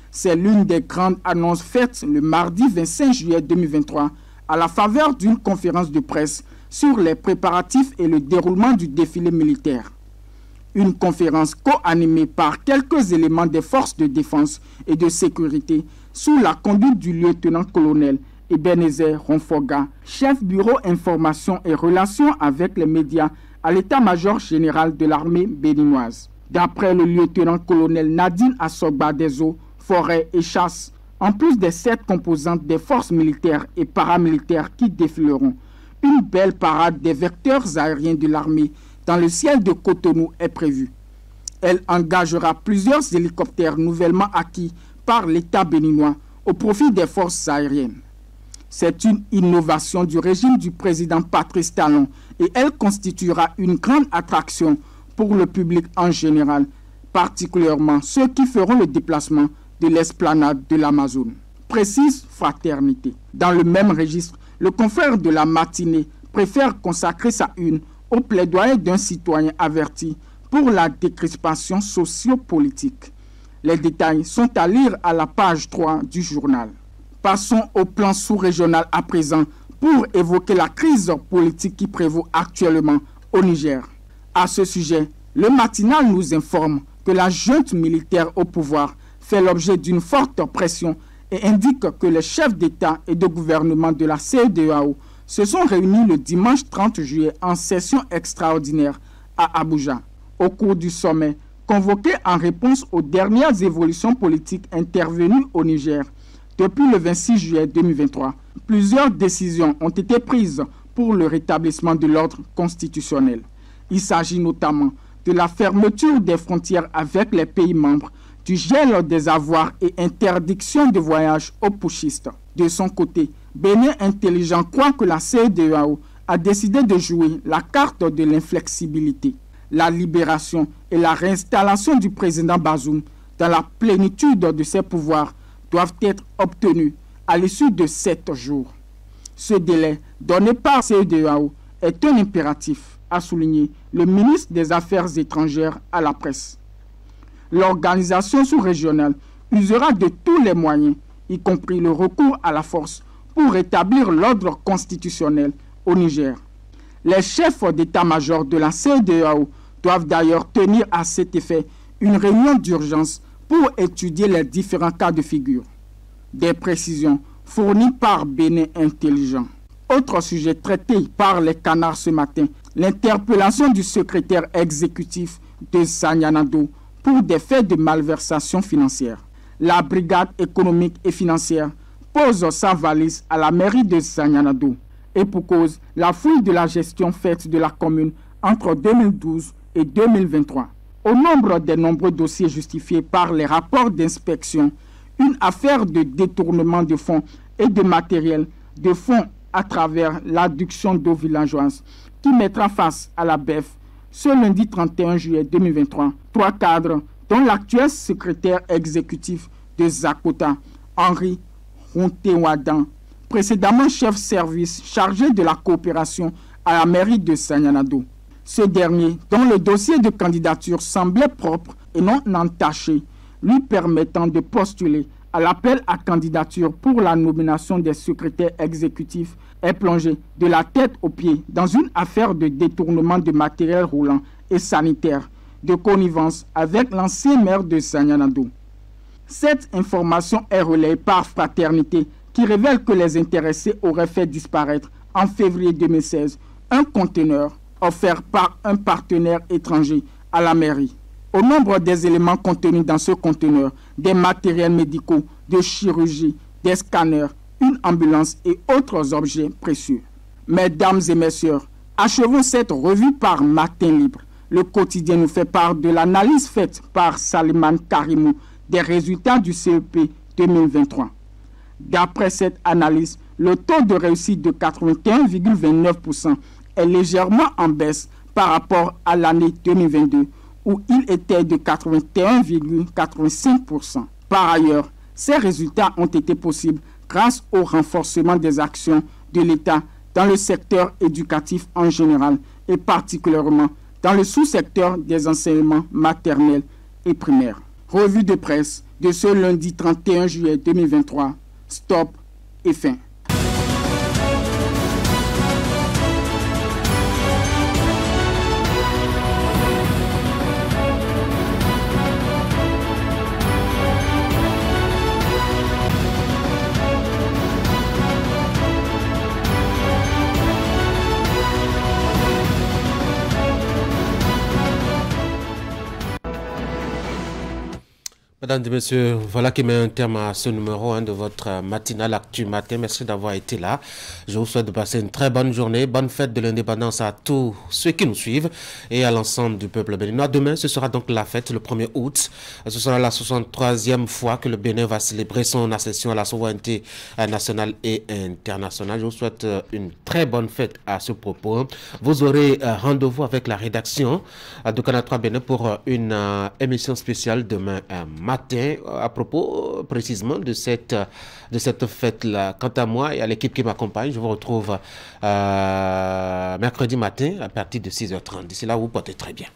C'est l'une des grandes annonces faites le mardi 25 juillet 2023 à la faveur d'une conférence de presse sur les préparatifs et le déroulement du défilé militaire. Une conférence co-animée par quelques éléments des forces de défense et de sécurité sous la conduite du lieutenant-colonel Ebenezer Ronfoga, chef bureau information et relations avec les médias à l'état-major général de l'armée béninoise. D'après le lieutenant-colonel Nadine Assogba des eaux, forêts et chasse, en plus des 7 composantes des forces militaires et paramilitaires qui défileront, une belle parade des vecteurs aériens de l'armée dans le ciel de Cotonou est prévue. Elle engagera plusieurs hélicoptères nouvellement acquis par l'État béninois au profit des forces aériennes. C'est une innovation du régime du président Patrice Talon et elle constituera une grande attraction pour le public en général, particulièrement ceux qui feront le déplacement de l'esplanade de l'Amazone. Précise Fraternité. Dans le même registre, le confrère de la matinée préfère consacrer sa une au plaidoyer d'un citoyen averti pour la décrispation socio-politique. Les détails sont à lire à la page 3 du journal. Passons au plan sous-régional à présent pour évoquer la crise politique qui prévaut actuellement au Niger. À ce sujet, le matinal nous informe que la junte militaire au pouvoir fait l'objet d'une forte pression et indique que les chefs d'État et de gouvernement de la CEDEAO se sont réunis le dimanche 30 juillet en session extraordinaire à Abuja. Au cours du sommet, convoqué en réponse aux dernières évolutions politiques intervenues au Niger depuis le 26 juillet 2023, plusieurs décisions ont été prises pour le rétablissement de l'ordre constitutionnel. Il s'agit notamment de la fermeture des frontières avec les pays membres, du gel des avoirs et interdiction de voyage aux putschistes. De son côté, Bénin Intelligent croit que la CEDEAO a décidé de jouer la carte de l'inflexibilité. La libération et la réinstallation du président Bazoum dans la plénitude de ses pouvoirs doivent être obtenus à l'issue de 7 jours. Ce délai donné par CEDEAO est un impératif, a souligné le ministre des Affaires étrangères à la presse. L'organisation sous-régionale usera de tous les moyens, y compris le recours à la force, pour rétablir l'ordre constitutionnel au Niger. Les chefs d'état-major de la CEDEAO doivent d'ailleurs tenir à cet effet une réunion d'urgence pour étudier les différents cas de figure. Des précisions fournies par Bénin Intelligent. Autre sujet traité par les canards ce matin, l'interpellation du secrétaire exécutif de Zanyanado pour des faits de malversation financière. La brigade économique et financière pose sa valise à la mairie de Zanyanado. Et pour cause, la fouille de la gestion faite de la commune entre 2012 et 2023. Au nombre des nombreux dossiers justifiés par les rapports d'inspection, une affaire de détournement de fonds et de matériel de fonds à travers l'adduction d'eau villageoise qui mettra face à la BEF ce lundi 31 juillet 2023. 3 cadres, dont l'actuel secrétaire exécutif de Zakota, Henri Rontewadan, précédemment chef service chargé de la coopération à la mairie de Sagnanado. Ce dernier, dont le dossier de candidature semblait propre et non entaché, lui permettant de postuler à l'appel à candidature pour la nomination des secrétaires exécutifs, est plongé de la tête aux pieds dans une affaire de détournement de matériel roulant et sanitaire, de connivence avec l'ancien maire de Sagnanado. Cette information est relayée par Fraternité, qui révèle que les intéressés auraient fait disparaître en février 2016 un conteneur offert par un partenaire étranger à la mairie. Au nombre des éléments contenus dans ce conteneur, des matériels médicaux, de chirurgie, des scanners, une ambulance et autres objets précieux. Mesdames et messieurs, achevons cette revue par Matin Libre. Le quotidien nous fait part de l'analyse faite par Saliman Karimou des résultats du CEP 2023. D'après cette analyse, le taux de réussite de 81,29% est légèrement en baisse par rapport à l'année 2022, où il était de 81,85%. Par ailleurs, ces résultats ont été possibles grâce au renforcement des actions de l'État dans le secteur éducatif en général et particulièrement dans le sous-secteur des enseignements maternels et primaires. Revue de presse de ce lundi 31 juillet 2023. Stop et fin. Mesdames et messieurs, voilà qui met un terme à ce numéro 1 de votre matinale Actu Matin. Merci d'avoir été là. Je vous souhaite de passer une très bonne journée. Bonne fête de l'indépendance à tous ceux qui nous suivent et à l'ensemble du peuple béninois. Demain, ce sera donc la fête, le 1er août. Ce sera la 63e fois que le Bénin va célébrer son accession à la souveraineté nationale et internationale. Je vous souhaite une très bonne fête à ce propos. Vous aurez rendez-vous avec la rédaction de Canal 3 Bénin pour une émission spéciale demain matin à propos précisément de cette fête-là. Quant à moi et à l'équipe qui m'accompagne, je vous retrouve mercredi matin à partir de 6h30. D'ici là, vous portez très bien.